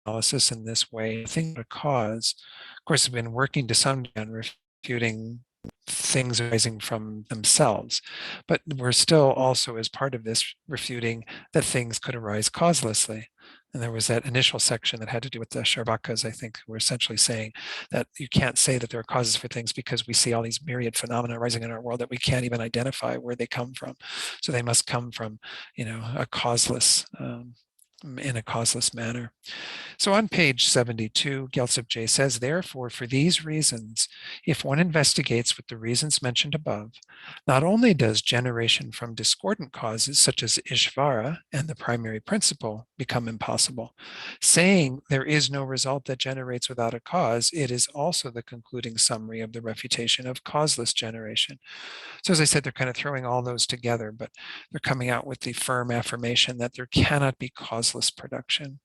analysis in this way, I think the cause, of course, have been working to some degree on refuting things arising from themselves, but we're still also, as part of this, refuting that things could arise causelessly. And there was that initial section that had to do with the Sharvakas, I think, who were essentially saying that you can't say that there are causes for things because we see all these myriad phenomena arising in our world that we can't even identify where they come from. So they must come from, a causeless, in a causeless manner. So on page 72, Gyaltsab Je says, therefore, for these reasons, if one investigates with the reasons mentioned above, not only does generation from discordant causes such as Ishvara and the primary principle become impossible, saying there is no result that generates without a cause, it is also the concluding summary of the refutation of causeless generation. So as I said, they're kind of throwing all those together, but they're coming out with the firm affirmation that there cannot be causeless production.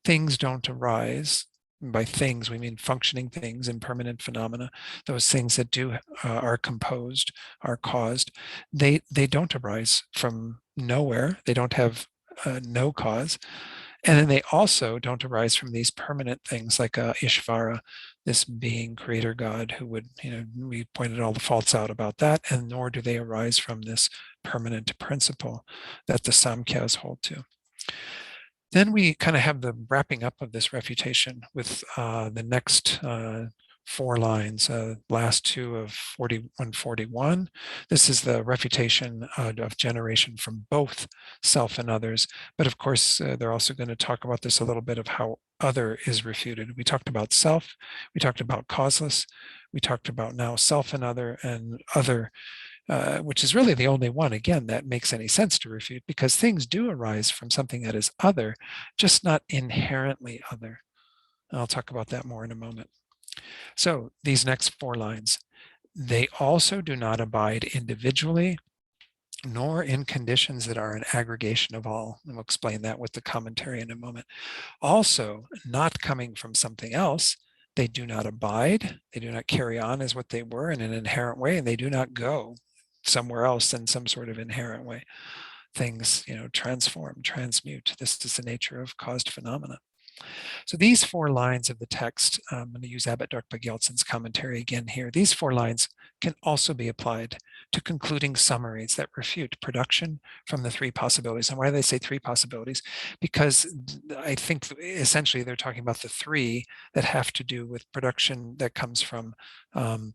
Things don't arise. And by things, we mean functioning things, impermanent phenomena, those things that are composed, are caused. They don't arise from nowhere. They don't have no cause. And then they also don't arise from these permanent things like Ishvara, this being, creator God, who would, we pointed all the faults out about that, and nor do they arise from this permanent principle that the Samkhyas hold to. Then we kind of have the wrapping up of this refutation with the next 4 lines, last 2 of 4141. This is the refutation of generation from both self and others. But of course, they're also going to talk about this a little bit of how other is refuted. We talked about self, we talked about causeless, we talked about now self and other, which is really the only one, again, that makes any sense to refute, because things do arise from something that is other, just not inherently other. And I'll talk about that more in a moment. So these next 4 lines, they also do not abide individually, nor in conditions that are an aggregation of all. And we'll explain that with the commentary in a moment. Also, not coming from something else, they do not abide, they do not carry on as what they were in an inherent way, and they do not go somewhere else in some sort of inherent way. Things, transform, transmute. This is the nature of caused phenomena. So these 4 lines of the text, I'm going to use Abbot Dr. Gyaltsen's commentary again here. These 4 lines can also be applied to concluding summaries that refute production from the 3 possibilities. And why do they say 3 possibilities? Because I think essentially they're talking about the 3 that have to do with production that comes from causes.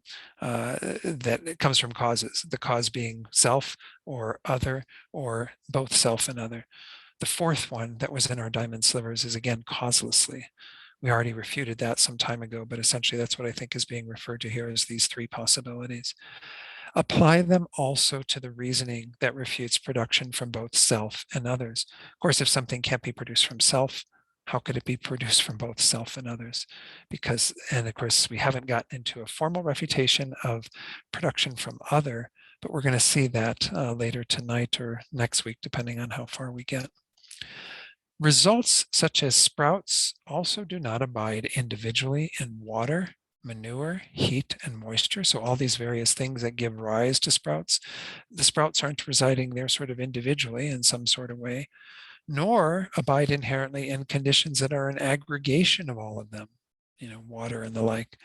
The cause being self or other, or both self and other. The 4th one that was in our diamond slivers is again causelessly. We already refuted that some time ago, but essentially that's what I think is being referred to here as these 3 possibilities. Apply them also to the reasoning that refutes production from both self and others. Of course, if something can't be produced from self, how could it be produced from both self and others? And of course, we haven't gotten into a formal refutation of production from other, but we're going to see that later tonight or next week, depending on how far we get. Results such as sprouts also do not abide individually in water, manure, heat, and moisture. So all these various things that give rise to sprouts, the sprouts aren't residing there sort of individually in some sort of way, nor abide inherently in conditions that are an aggregation of all of them, water and the like,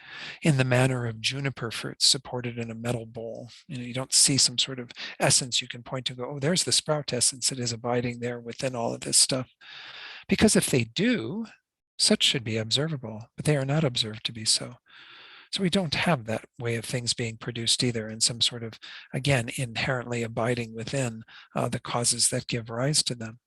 in the manner of juniper fruits supported in a metal bowl. You don't see some sort of essence you can point to, go, oh, there's the sprout essence that is abiding there within all of this stuff. Because if they do, such should be observable, but they are not observed to be so. So we don't have that way of things being produced either in some sort of, again, inherently abiding within the causes that give rise to them.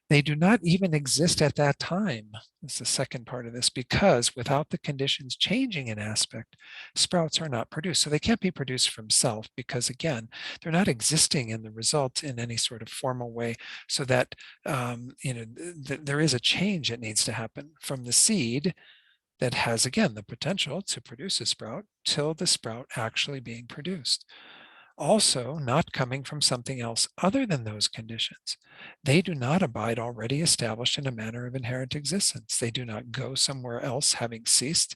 They do not even exist at that time. That's the second part of this, because without the conditions changing in aspect, sprouts are not produced. So they can't be produced from self because, again, they're not existing in the result in any sort of formal way, so that there is a change that needs to happen from the seed that has, again, the potential to produce a sprout till the sprout actually being produced. Also, not coming from something else other than those conditions. They do not abide already established in a manner of inherent existence. They do not go somewhere else having ceased.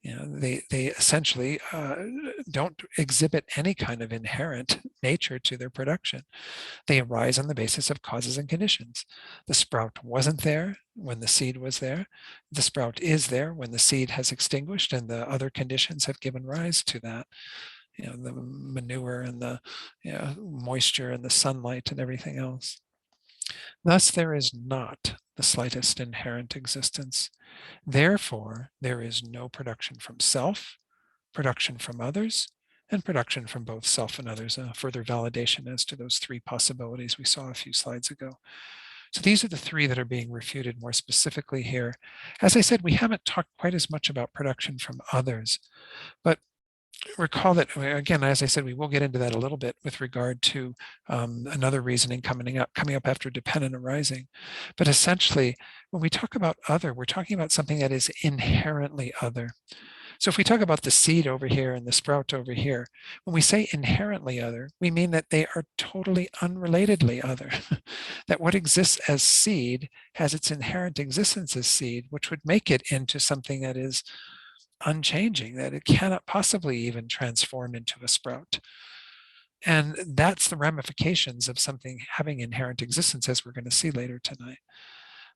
They essentially don't exhibit any kind of inherent nature to their production. They arise on the basis of causes and conditions. The sprout wasn't there when the seed was there. The sprout is there when the seed has extinguished and the other conditions have given rise to that. The manure and the moisture and the sunlight and everything else. Thus, there is not the slightest inherent existence. Therefore, there is no production from self, production from others, and production from both self and others. A further validation as to those three possibilities we saw a few slides ago. So these are the three that are being refuted more specifically here. As I said, we haven't talked quite as much about production from others, but recall that, again, as I said, we will get into that a little bit with regard to another reasoning coming up after dependent arising. But essentially, when we talk about other, we're talking about something that is inherently other. So if we talk about the seed over here and the sprout over here, when we say inherently other, we mean that they are totally unrelatedly other. That what exists as seed has its inherent existence as seed, which would make it into something that is unchanging, that it cannot possibly even transform into a sprout. And that's the ramifications of something having inherent existence, as we're going to see later tonight.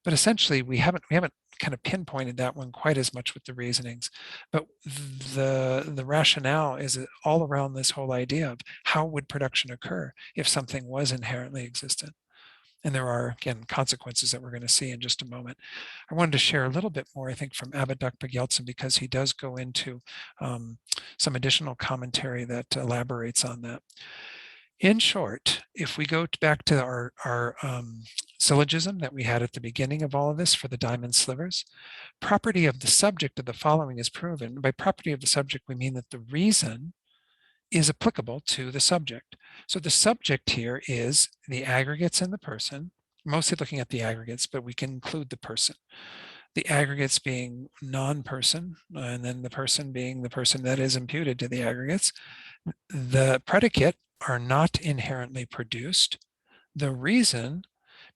But essentially, we haven't kind of pinpointed that one quite as much with the reasonings. But the rationale is all around this whole idea of how would production occur if something was inherently existent. And there are, again, consequences that we're going to see in just a moment. I wanted to share a little bit more, I think, from Abbot Dr. Gyaltsen, because he does go into some additional commentary that elaborates on that. In short, if we go back to our syllogism that we had at the beginning of all of this for the diamond slivers, property of the subject of the following is proven. By property of the subject, we mean that the reason is applicable to the subject. So the subject here is the aggregates and the person, mostly looking at the aggregates, but we can include the person. The aggregates being non-person, and then the person being the person that is imputed to the aggregates. The predicate are not inherently produced. The reason,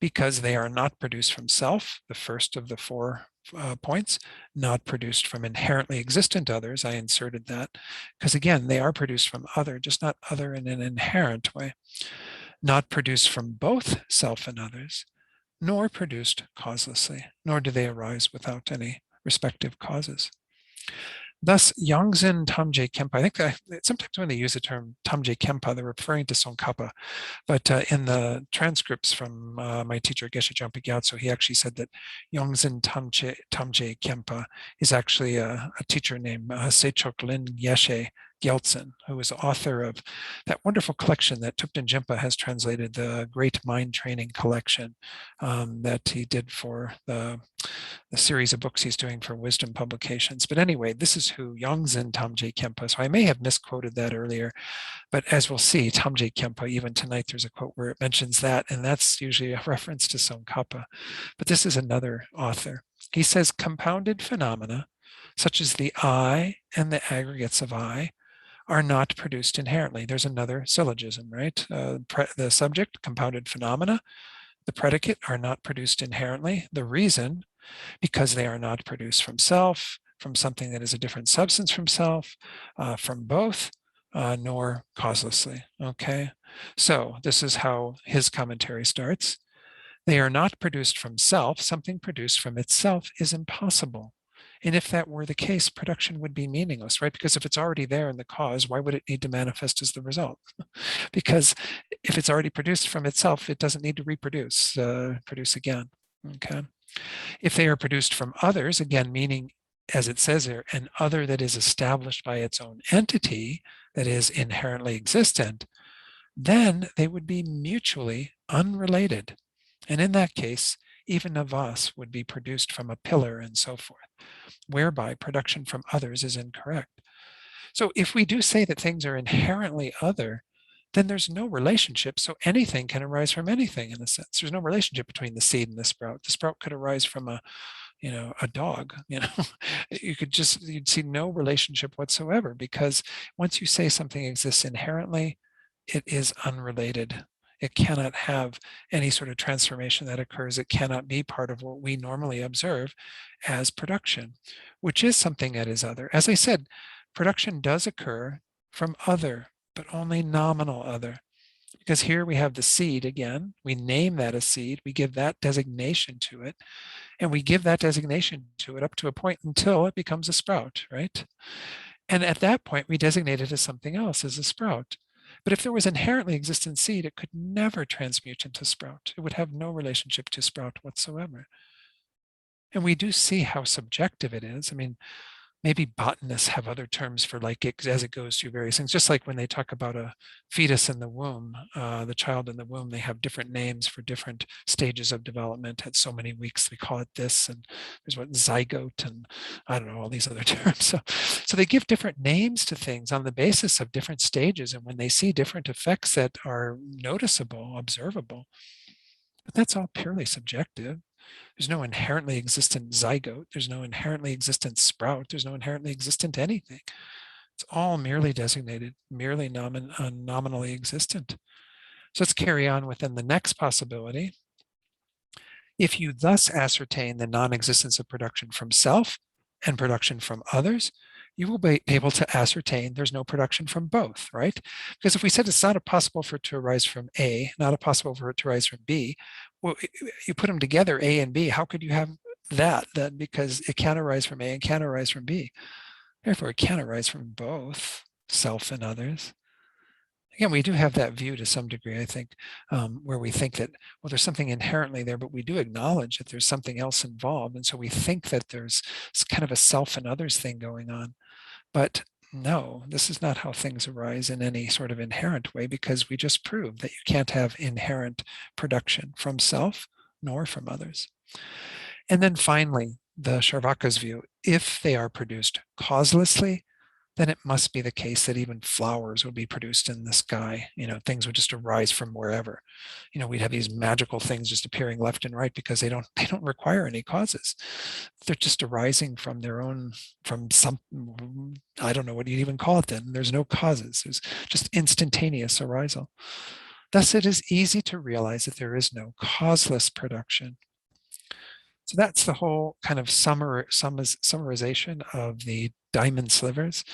because they are not produced from self, the first of the 4 points, not produced from inherently existent others. I inserted that because, again, they are produced from other, just not other in an inherent way. Not produced from both self and others, nor produced causelessly, nor do they arise without any respective causes. Thus, Yongzin Tamje Kempa, I think sometimes when they use the term Tamje Kempa, they're referring to Tsongkhapa. But in the transcripts from my teacher, Geshe Jampa Gyatso, he actually said that Yongzin Tamje Kempa is actually a teacher named Sechok Lin Yeshe Gyaltsen, who is author of that wonderful collection that Thupten Jinpa has translated, the Great Mind Training Collection that he did for the series of books he's doing for Wisdom Publications. But anyway, this is who Yongzin Tamje Kempa. So I may have misquoted that earlier, but as we'll see, Tamje Kempa, even tonight, there's a quote where it mentions that, and that's usually a reference to Tsongkhapa. But this is another author. He says, compounded phenomena, such as the I and the aggregates of I, are not produced inherently. There's another syllogism, right? The subject, compounded phenomena, the predicate are not produced inherently. The reason, because they are not produced from self, from something that is a different substance from self, from both, nor causelessly, okay? So this is how his commentary starts. They are not produced from self. Something produced from itself is impossible. And if that were the case, production would be meaningless, right? Because if it's already there in the cause, why would it need to manifest as the result? Because if it's already produced from itself, it doesn't need to reproduce, produce again, okay? If they are produced from others, again, meaning, as it says there, an other that is established by its own entity, that is inherently existent, then they would be mutually unrelated. And in that case, even a vase would be produced from a pillar and so forth, whereby production from others is incorrect. So if we do say that things are inherently other, then there's no relationship. So anything can arise from anything in a sense. There's no relationship between the seed and the sprout. The sprout could arise from a dog, you'd see no relationship whatsoever, because once you say something exists inherently, it is unrelated. It cannot have any sort of transformation that occurs. It cannot be part of what we normally observe as production, which is something that is other. As I said, production does occur from other, but only nominal other. Because here we have the seed again. We name that a seed. We give that designation to it. And we give that designation to it up to a point until it becomes a sprout, right? And at that point, we designate it as something else, as a sprout. But if there was inherently existent seed, it could never transmute into sprout. It would have no relationship to sprout whatsoever. And we do see how subjective it is. I mean, maybe botanists have other terms for like it as it goes through various things, just like when they talk about a fetus in the womb, the child in the womb, they have different names for different stages of development. At so many weeks, we call it this, and there's what zygote, and I don't know, all these other terms. So they give different names to things on the basis of different stages, and when they see different effects that are noticeable, observable, but that's all purely subjective. There's no inherently existent zygote. There's no inherently existent sprout. There's no inherently existent anything. It's all merely designated, merely nominally existent. So let's carry on within the next possibility. If you thus ascertain the non-existence of production from self and production from others, you will be able to ascertain there's no production from both, right? Because if we said it's not possible for it to arise from A, not possible for it to arise from B, well, you put them together, A and B, how could you have that? Then because it can't arise from A and can't arise from B. Therefore, it can't arise from both self and others. Again, we do have that view to some degree, I think, where we think that, well, there's something inherently there, but we do acknowledge that there's something else involved. And so we think that there's kind of a self and others thing going on. But no, this is not how things arise in any sort of inherent way, because we just proved that you can't have inherent production from self nor from others. And then finally, the Charvaka's view, if they are produced causelessly, then it must be the case that even flowers would be produced in the sky. Things would just arise from wherever. We'd have these magical things just appearing left and right because they don't require any causes. They're just arising from their own, from some, I don't know what you'd even call it then. There's no causes. There's just instantaneous arisal. Thus, it is easy to realize that there is no causeless production. So that's the whole kind of summarization of the diamond slivers.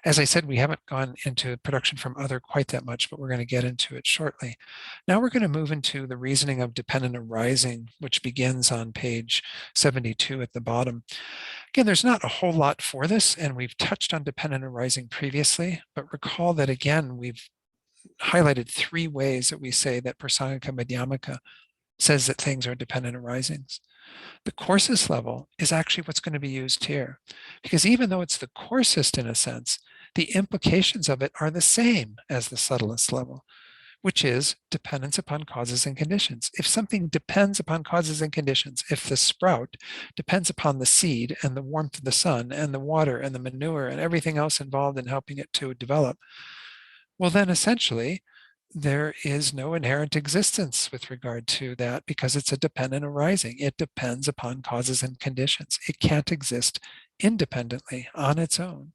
As I said, we haven't gone into production from other quite that much, but we're going to get into it shortly. Now we're going to move into the reasoning of dependent arising, which begins on page 72 at the bottom. Again, there's not a whole lot for this, and we've touched on dependent arising previously, but recall that again, we've highlighted 3 ways that we say that Prasangika Madhyamaka says that things are dependent arisings. The coarsest level is actually what's going to be used here, because even though it's the coarsest in a sense, the implications of it are the same as the subtlest level, which is dependence upon causes and conditions. If something depends upon causes and conditions, if the sprout depends upon the seed and the warmth of the sun and the water and the manure and everything else involved in helping it to develop, well, then essentially, there is no inherent existence with regard to that because it's a dependent arising. It depends upon causes and conditions. It can't exist independently on its own,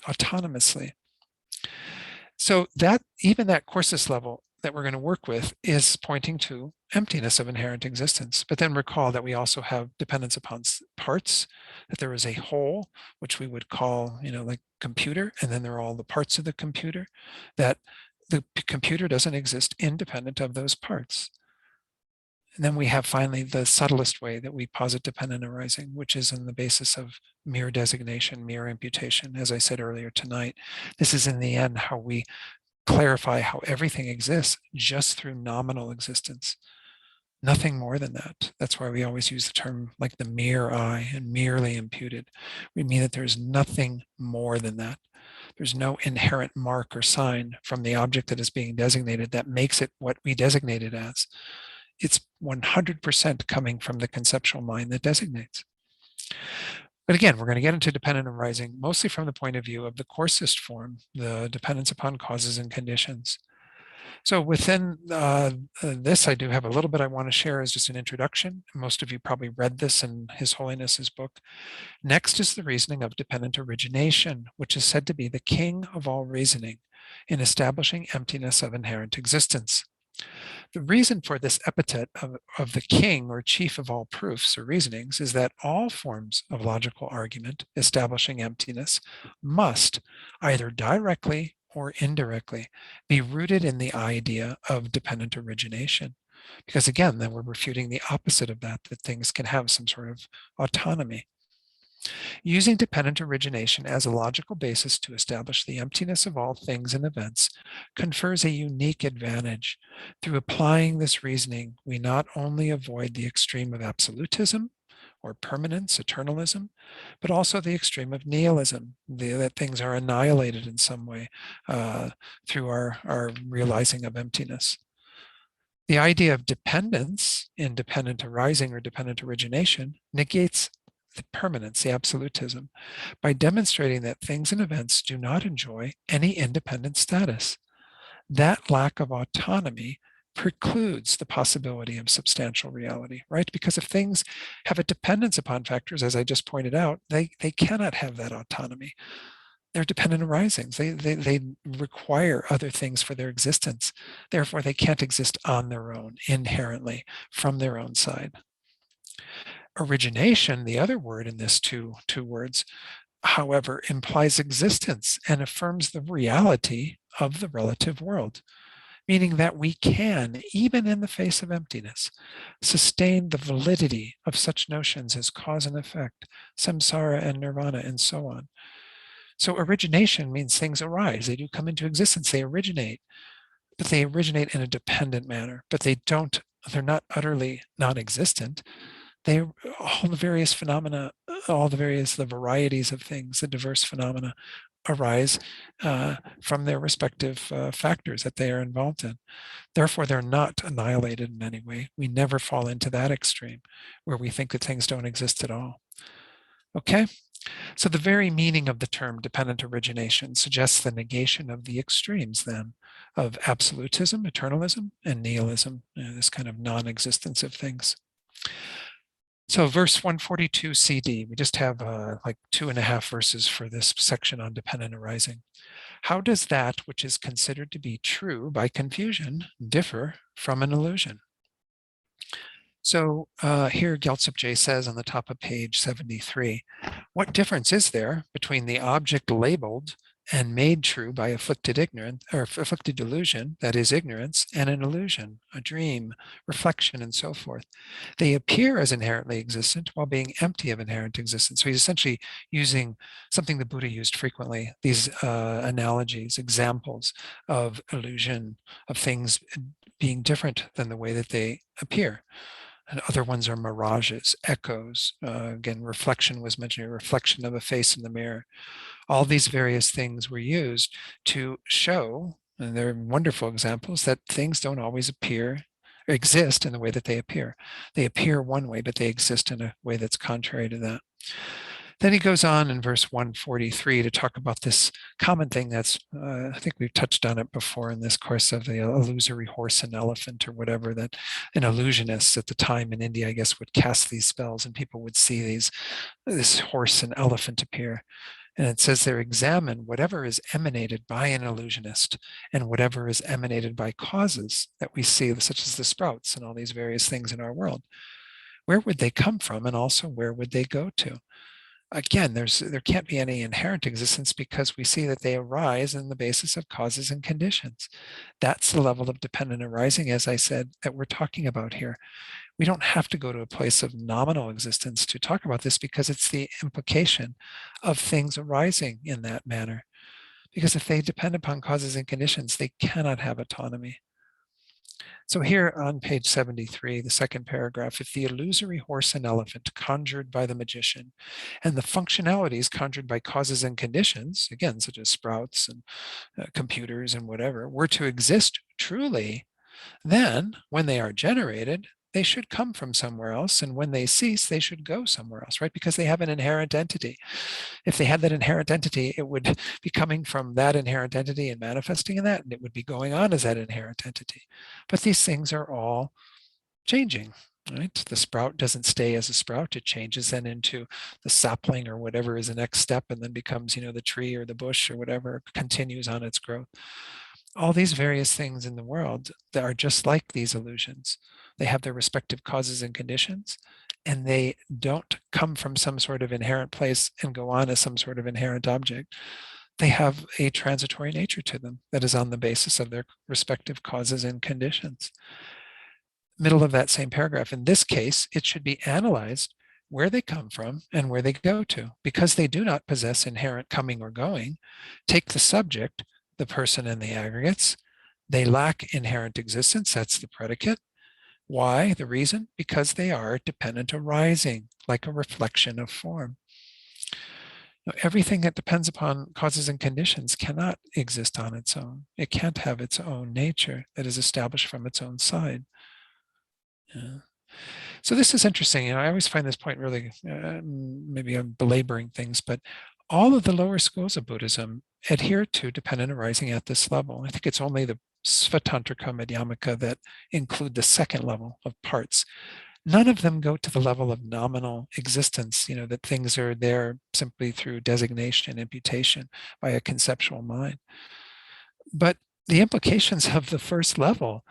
autonomously. So that even that coarsest level that we're going to work with is pointing to emptiness of inherent existence. But then recall that we also have dependence upon parts, that there is a whole, which we would call, like computer, and then there are all the parts of the computer, that the computer doesn't exist independent of those parts. And then we have finally the subtlest way that we posit dependent arising, which is on the basis of mere designation, mere imputation. As I said earlier tonight, this is in the end how we clarify how everything exists just through nominal existence. Nothing more than that. That's why we always use the term like the mere I and merely imputed. We mean that there's nothing more than that. There's no inherent mark or sign from the object that is being designated that makes it what we designate it as. it's 100% coming from the conceptual mind that designates. But again, we're going to get into dependent arising mostly from the point of view of the coarsest form, the dependence upon causes and conditions. So within this, I do have a little bit I want to share as just an introduction. Most of you probably read this in His Holiness's book. Next is the reasoning of dependent origination, which is said to be the king of all reasoning in establishing emptiness of inherent existence. The reason for this epithet of the king or chief of all proofs or reasonings is that all forms of logical argument establishing emptiness must either directly or indirectly be rooted in the idea of dependent origination. Because again, then we're refuting the opposite of that things can have some sort of autonomy. Using dependent origination as a logical basis to establish the emptiness of all things and events confers a unique advantage. Through applying this reasoning, we not only avoid the extreme of absolutism or permanence, eternalism, but also the extreme of nihilism, that things are annihilated in some way through our realizing of emptiness. The idea of dependence in dependent arising or dependent origination negates the permanence, the absolutism, by demonstrating that things and events do not enjoy any independent status. That lack of autonomy precludes the possibility of substantial reality, right? Because if things have a dependence upon factors, as I just pointed out, they cannot have that autonomy. They're dependent arisings. They require other things for their existence. Therefore, they can't exist on their own, inherently, from their own side. Origination, the other word in this two words, however, implies existence and affirms the reality of the relative world, meaning that we can, even in the face of emptiness, sustain the validity of such notions as cause and effect, samsara and nirvana, and so on. So origination means things arise. They do come into existence. They originate, but they originate in a dependent manner, but they're not utterly non-existent. All the various phenomena, the varieties of things, the diverse phenomena arise from their respective factors that they are involved in. Therefore, they're not annihilated in any way. We never fall into that extreme where we think that things don't exist at all. Okay? So the very meaning of the term dependent origination suggests the negation of the extremes then of absolutism, eternalism, and nihilism, this kind of non-existence of things. So verse 142 CD, we just have like 2.5 verses for this section on dependent arising. How does that which is considered to be true by confusion differ from an illusion? So here Gyaltsab Je says on the top of page 73, what difference is there between the object labeled and made true by afflicted ignorance or afflicted delusion, that is ignorance, and an illusion, a dream, reflection, and so forth? They appear as inherently existent while being empty of inherent existence. So he's essentially using something the Buddha used frequently, these analogies, examples of illusion, of things being different than the way that they appear. And other ones are mirages, echoes. Again, reflection was mentioned, a reflection of a face in the mirror. All these various things were used to show, and they're wonderful examples, that things don't always exist in the way that they appear. They appear one way, but they exist in a way that's contrary to that. Then he goes on in verse 143 to talk about this common thing that's, I think we've touched on it before in this course, of the illusory horse and elephant or whatever, that an illusionist at the time in India, I guess, would cast these spells and people would see this horse and elephant appear. And it says there, examine whatever is emanated by an illusionist and whatever is emanated by causes that we see, such as the sprouts and all these various things in our world. Where would they come from, and also where would they go to? Again, there can't be any inherent existence because we see that they arise on the basis of causes and conditions. That's the level of dependent arising, as I said, that we're talking about here. We don't have to go to a place of nominal existence to talk about this, because it's the implication of things arising in that manner. Because if they depend upon causes and conditions, they cannot have autonomy. So here on page 73, the second paragraph, if the illusory horse and elephant conjured by the magician and the functionalities conjured by causes and conditions, again, such as sprouts and computers and whatever, were to exist truly, Then, when they are generated, they should come from somewhere else. And when they cease, they should go somewhere else, right? Because they have an inherent entity. If they had that inherent entity, it would be coming from that inherent entity and manifesting in that, and it would be going on as that inherent entity. But these things are all changing, right? The sprout doesn't stay as a sprout. It changes then into the sapling or whatever is the next step, and then becomes, the tree or the bush or whatever, continues on its growth. All these various things in the world that are just like these illusions. They have their respective causes and conditions, and they don't come from some sort of inherent place and go on as some sort of inherent object. They have a transitory nature to them that is on the basis of their respective causes and conditions. Middle of that same paragraph, in this case, it should be analyzed where they come from and where they go to. Because they do not possess inherent coming or going, take the subject, the person and the aggregates. They lack inherent existence. That's the predicate. Why? The reason? Because they are dependent arising, like a reflection of form. Now, everything that depends upon causes and conditions cannot exist on its own. It can't have its own nature that is established from its own side. Yeah. So this is interesting. I always find this point really, maybe I'm belaboring things, but all of the lower schools of Buddhism adhere to dependent arising at this level. I think it's only the Svatantrika Madhyamaka that include the second level of parts. None of them go to the level of nominal existence, that things are there simply through designation, imputation by a conceptual mind. But the implications of the first level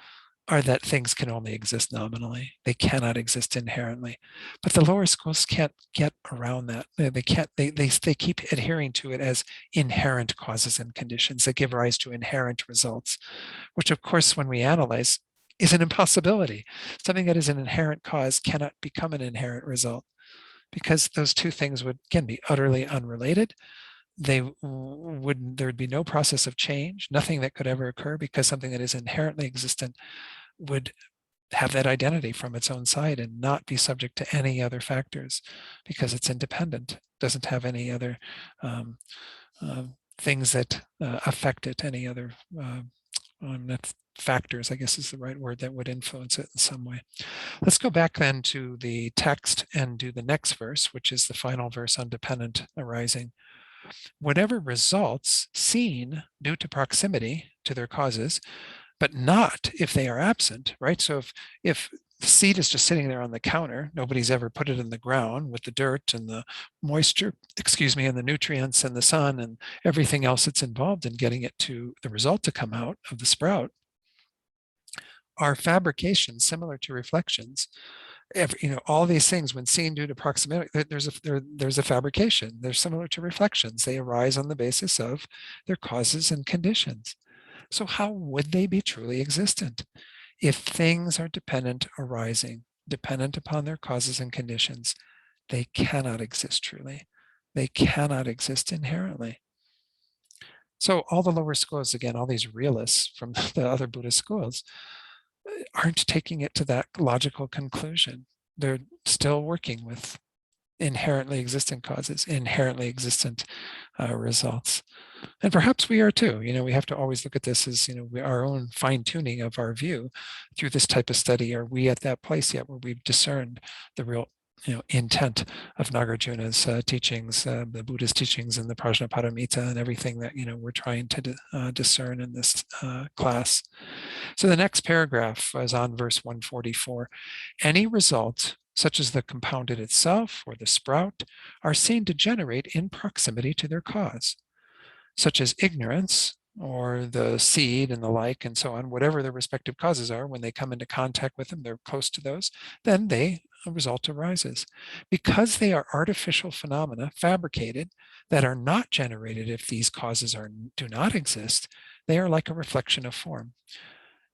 are that things can only exist nominally. They cannot exist inherently. But the lower schools can't get around that. They can't, they keep adhering to it as inherent causes and conditions that give rise to inherent results, which of course, when we analyze, is an impossibility. Something that is an inherent cause cannot become an inherent result, because those two things would, again, be utterly unrelated. There'd be no process of change, nothing that could ever occur, because something that is inherently existent would have that identity from its own side and not be subject to any other factors, because it's independent, doesn't have any other things that affect it, any other factors, I guess is the right word, that would influence it in some way. Let's go back then to the text and do the next verse, which is the final verse on dependent arising. Whatever results seen due to proximity to their causes, but not if they are absent, right? So if the seed is just sitting there on the counter, nobody's ever put it in the ground with the dirt and the moisture, and the nutrients and the sun and everything else that's involved in getting it to the result to come out of the sprout, are fabrications similar to reflections. All these things, when seen due to proximity, there's a fabrication. They're similar to reflections. They arise on the basis of their causes and conditions. So how would they be truly existent? If things are dependent arising, dependent upon their causes and conditions, they cannot exist truly. They cannot exist inherently. So all the lower schools, again, all these realists from the other Buddhist schools, aren't taking it to that logical conclusion. They're still working with inherently existent causes, inherently existent results. And perhaps we are too. We have to always look at this as, our own fine tuning of our view through this type of study. Are we at that place yet where we've discerned the real, intent of Nagarjuna's teachings, the Buddha's teachings and the Prajnaparamita and everything that, we're trying to discern in this class. So the next paragraph is on verse 144. Any result, such as the compounded itself or the sprout, are seen to generate in proximity to their cause, such as ignorance or the seed and the like and so on, whatever their respective causes are. When they come into contact with them, they're close to those, then a result arises. Because they are artificial phenomena, fabricated, that are not generated if these causes do not exist, they are like a reflection of form.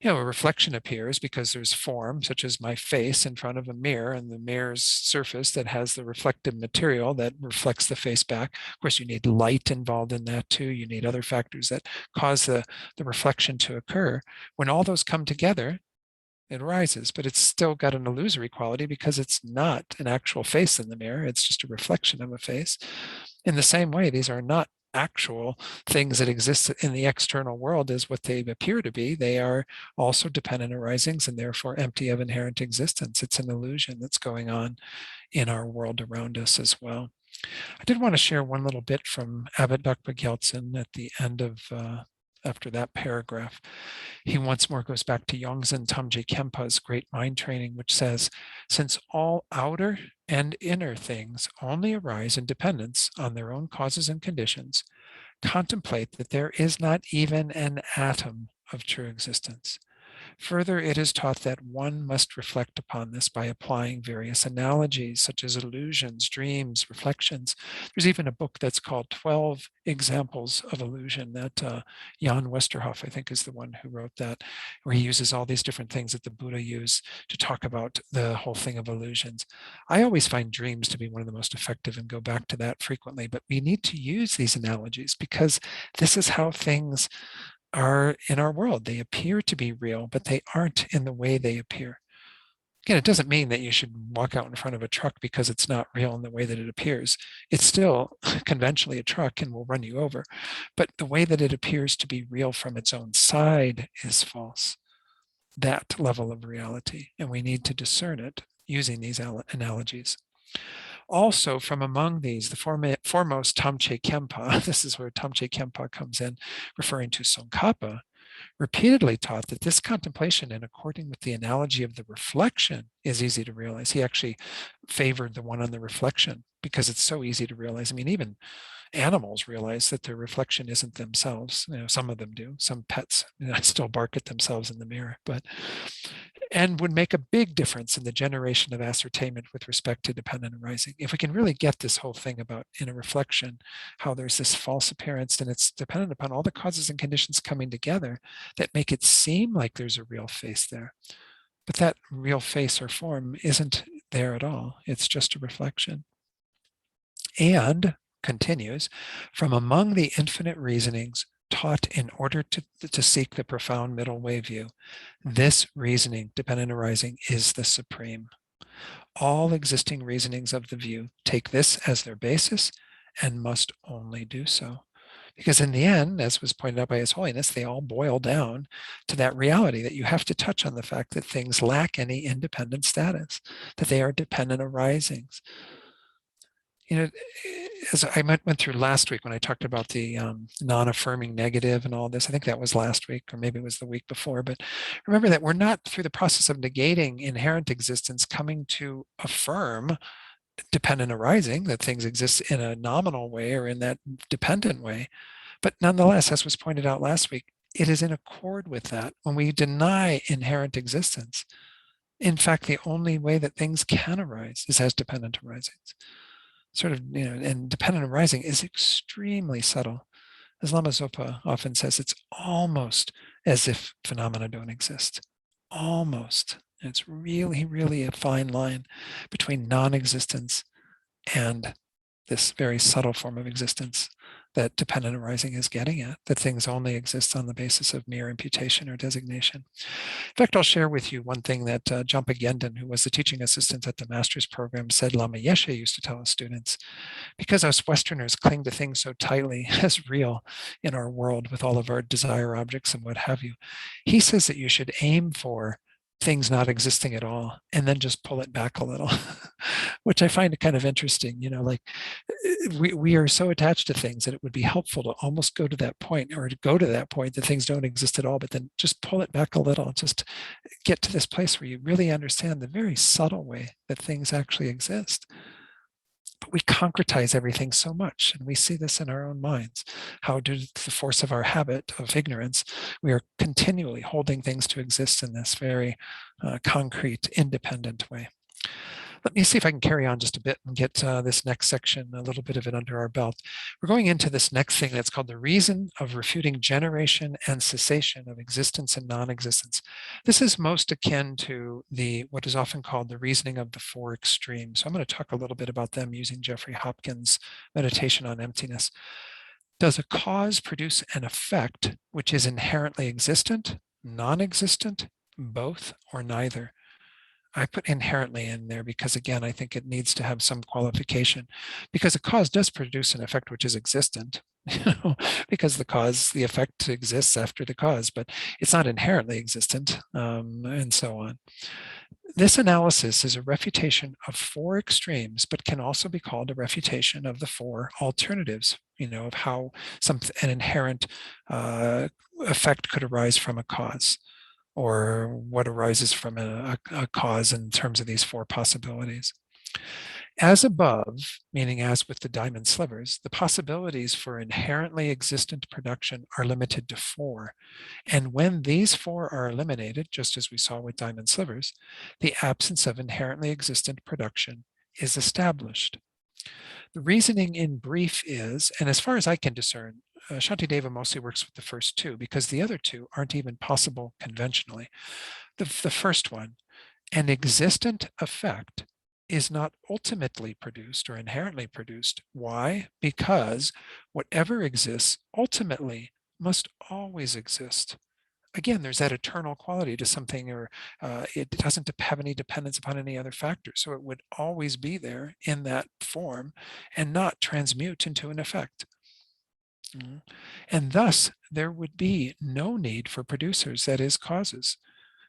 A reflection appears because there's form, such as my face in front of a mirror, and the mirror's surface that has the reflective material that reflects the face back. Of course, you need light involved in that too. You need other factors that cause the reflection to occur. When all those come together, it arises, but it's still got an illusory quality because it's not an actual face in the mirror. It's just a reflection of a face. In the same way, these are not actual things that exist in the external world as what they appear to be. They are also dependent arisings and therefore empty of inherent existence. It's an illusion that's going on in our world around us as well. I did want to share one little bit from Abbot Dr. Gyaltsen at the end of after that paragraph. He once more goes back to Yongzhen Tamje Khempa's great mind training, which says, since all outer and inner things only arise in dependence on their own causes and conditions, contemplate that there is not even an atom of true existence. Further, it is taught that one must reflect upon this by applying various analogies, such as illusions, dreams, reflections. There's even a book that's called 12 Examples of Illusion that Jan Westerhoff, I think, is the one who wrote that, where he uses all these different things that the Buddha used to talk about the whole thing of illusions. I always find dreams to be one of the most effective and go back to that frequently, but we need to use these analogies because this is how things are in our world. They appear to be real, but they aren't in the way they appear. Again, it doesn't mean that you should walk out in front of a truck because it's not real in the way that it appears. It's still conventionally a truck and will run you over. But the way that it appears to be real from its own side is false. That level of reality. And we need to discern it using these analogies. Also, from among these, the foremost Tamche Kempa, this is where Tamche Kempa comes in, referring to Tsongkhapa, repeatedly taught that this contemplation, in according with the analogy of the reflection, is easy to realize. He actually favored the one on the reflection because it's so easy to realize. I mean, even animals realize that their reflection isn't themselves. Some of them do. Some pets still bark at themselves in the mirror, and would make a big difference in the generation of ascertainment with respect to dependent arising. If we can really get this whole thing about in a reflection, how there's this false appearance and it's dependent upon all the causes and conditions coming together that make it seem like there's a real face there. But that real face or form isn't there at all. It's just a reflection. And continues, from among the infinite reasonings taught in order to seek the profound middle way view, this reasoning, dependent arising, is the supreme. All existing reasonings of the view take this as their basis and must only do so. Because in the end, as was pointed out by His Holiness, they all boil down to that reality that you have to touch on the fact that things lack any independent status, that they are dependent arisings. As I went through last week when I talked about the non-affirming negative and all this, I think that was last week, or maybe it was the week before, but remember that we're not, through the process of negating inherent existence, coming to affirm dependent arising, that things exist in a nominal way or in that dependent way. But nonetheless, as was pointed out last week, it is in accord with that when we deny inherent existence. In fact, the only way that things can arise is as dependent arisings. And dependent arising is extremely subtle. As Lama Zopa often says, it's almost as if phenomena don't exist. Almost. It's really, really a fine line between non-existence and this very subtle form of existence that dependent arising is getting at, that things only exist on the basis of mere imputation or designation. In fact, I'll share with you one thing that Jampa Gendon, who was the teaching assistant at the master's program, said Lama Yeshe used to tell his students. Because us Westerners cling to things so tightly as real in our world with all of our desire objects and what have you, he says that you should aim for things not existing at all and then just pull it back a little, which I find kind of interesting. We are so attached to things that it would be helpful to almost go to that point, or to go to that point that things don't exist at all, but then just pull it back a little, just get to this place where you really understand the very subtle way that things actually exist. But we concretize everything so much, and we see this in our own minds, how due to the force of our habit of ignorance, we are continually holding things to exist in this very concrete, independent way. Let me see if I can carry on just a bit and get this next section, a little bit of it under our belt. We're going into this next thing that's called the reason of refuting generation and cessation of existence and non-existence. This is most akin to what is often called the reasoning of the four extremes. So I'm going to talk a little bit about them using Jeffrey Hopkins' meditation on emptiness. Does a cause produce an effect which is inherently existent, non-existent, both, or neither? I put inherently in there because, again, I think it needs to have some qualification, because a cause does produce an effect which is existent. because the effect exists after the cause, but it's not inherently existent, and so on. This analysis is a refutation of four extremes, but can also be called a refutation of the four alternatives, of how an inherent effect could arise from a cause, or what arises from a cause in terms of these four possibilities. As above, meaning as with the diamond slivers, the possibilities for inherently existent production are limited to four. And when these four are eliminated, just as we saw with diamond slivers, the absence of inherently existent production is established. The reasoning in brief is, and as far as I can discern, Shantideva mostly works with the first two because the other two aren't even possible conventionally. The first one, an existent effect is not ultimately produced or inherently produced. Why? Because whatever exists ultimately must always exist. Again, there's that eternal quality to something, or it doesn't have any dependence upon any other factor. So it would always be there in that form and not transmute into an effect. And thus, there would be no need for producers, that is, causes.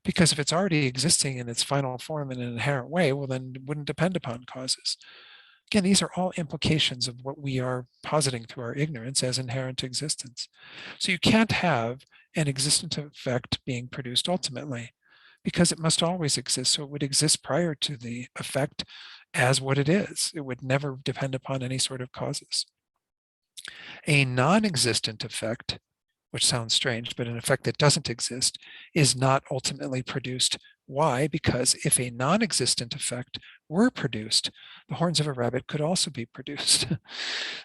Because if it's already existing in its final form in an inherent way, well, then it wouldn't depend upon causes. Again, these are all implications of what we are positing through our ignorance as inherent existence. So you can't have an existent effect being produced ultimately, because it must always exist. So it would exist prior to the effect as what it is. It would never depend upon any sort of causes. A non-existent effect, which sounds strange, but an effect that doesn't exist, is not ultimately produced. Why? Because if a non-existent effect were produced, the horns of a rabbit could also be produced.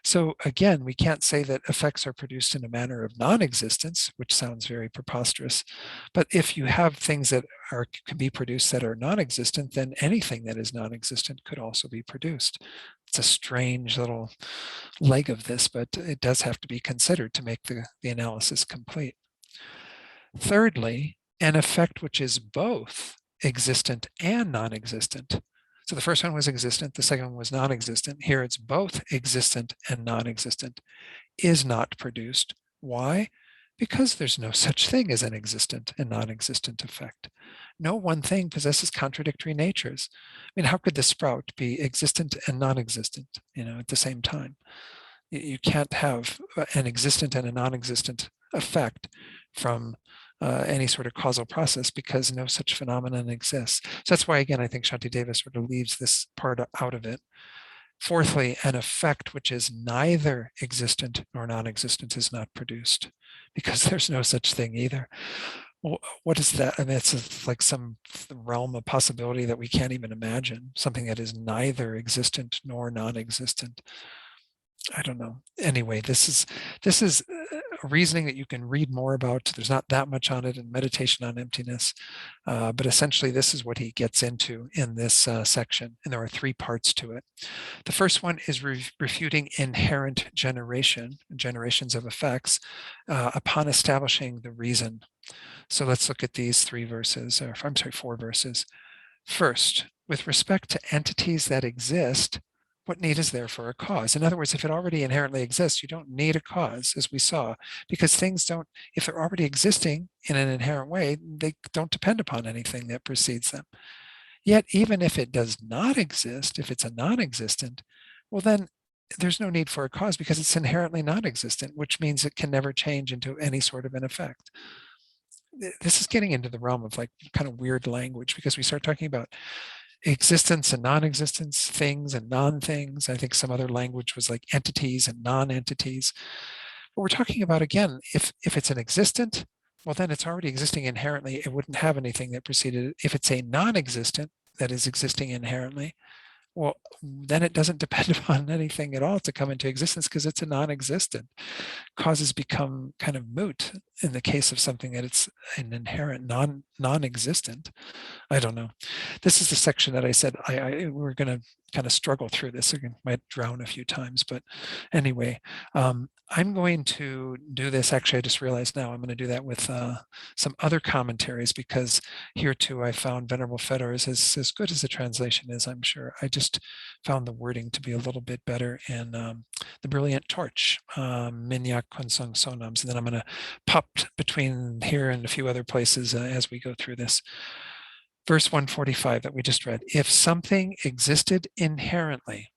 So again, we can't say that effects are produced in a manner of non-existence, which sounds very preposterous. But if you have things that can be produced that are non-existent, then anything that is non-existent could also be produced. It's a strange little leg of this, but it does have to be considered to make the analysis complete. Thirdly, an effect which is both existent and non-existent. So the first one was existent, the second one was non-existent. Here it's both existent and non-existent, is not produced. Why? Because there's no such thing as an existent and non-existent effect. No one thing possesses contradictory natures. I mean, how could the sprout be existent and non-existent, at the same time? You can't have an existent and a non-existent effect from any sort of causal process because no such phenomenon exists. So that's why, again, I think Shantideva sort of leaves this part out of it. Fourthly, an effect which is neither existent nor non-existent is not produced because there's no such thing either. Well, what is that? I mean, it's like some realm of possibility that we can't even imagine, something that is neither existent nor non-existent. I don't know. Anyway, this is a reasoning that you can read more about. There's not that much on it in Meditation on Emptiness, but essentially this is what he gets into in this section, and there are three parts to it. The first one is refuting inherent generation, generations of effects, upon establishing the reason. So let's look at these four verses. First, with respect to entities that exist, what need is there for a cause? In other words, if it already inherently exists, you don't need a cause, as we saw, because things don't, if they're already existing in an inherent way, they don't depend upon anything that precedes them. Yet, even if it does not exist, if it's a non-existent, well, then there's no need for a cause because it's inherently non-existent, which means it can never change into any sort of an effect. This is getting into the realm of like kind of weird language because we start talking about existence and non-existence, things and non-things. I think some other language was like entities and non-entities. But we're talking about, again, if it's an existent, well, then it's already existing inherently. It wouldn't have anything that preceded it. If it's a non-existent that is existing inherently, well, then it doesn't depend upon anything at all to come into existence because it's a non-existent. Causes become kind of moot in the case of something that it's an inherent non-existent. I don't know. This is the section that I said we're going to kind of struggle through this. I might drown a few times, but anyway, I'm going to do this. Actually, I just realized now I'm going to do that with some other commentaries, because here too I found Venerable Fedor is as good as the translation is, I'm sure. I just found the wording to be a little bit better in the Brilliant Torch, Minyak Kunsung Sonams, and then I'm going to pop between here and a few other places as we go through this. Verse 145 that we just read, if something existed inherently,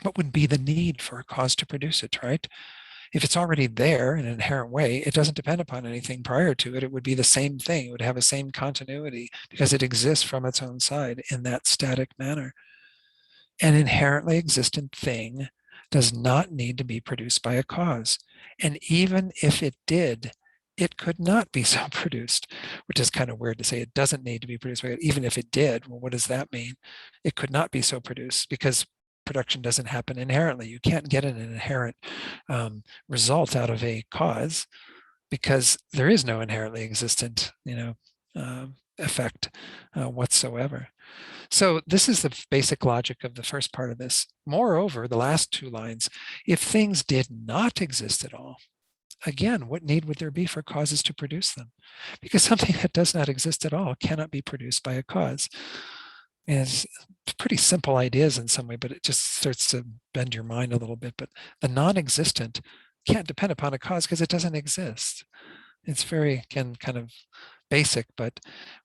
what would be the need for a cause to produce it, right? If it's already there in an inherent way, it doesn't depend upon anything prior to it. It would be the same thing. It would have the same continuity because it exists from its own side in that static manner. An inherently existent thing does not need to be produced by a cause. And even if it did, it could not be so produced, which is kind of weird to say it doesn't need to be produced by it. Even if it did, well, what does that mean? It could not be so produced because production doesn't happen inherently. You can't get an inherent result out of a cause because there is no inherently existent, effect whatsoever. So this is the basic logic of the first part of this. Moreover, the last two lines, if things did not exist at all, again, what need would there be for causes to produce them? Because something that does not exist at all cannot be produced by a cause. And it's pretty simple ideas in some way, but it just starts to bend your mind a little bit. But the non-existent can't depend upon a cause because it doesn't exist. It's very, again, kind of basic, but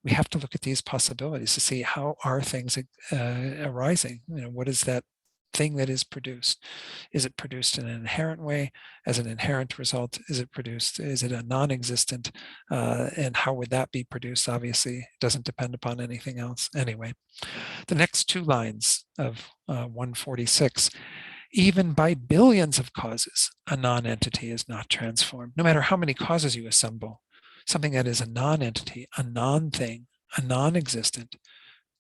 we have to look at these possibilities to see how are things arising. What is that thing that is produced? Is it produced in an inherent way as an inherent result? Is it a non-existent? And how would that be produced? Obviously, it doesn't depend upon anything else. Anyway, the next two lines of 146, even by billions of causes, a non-entity is not transformed. No matter how many causes you assemble, something that is a non-entity, a non-thing, a non-existent,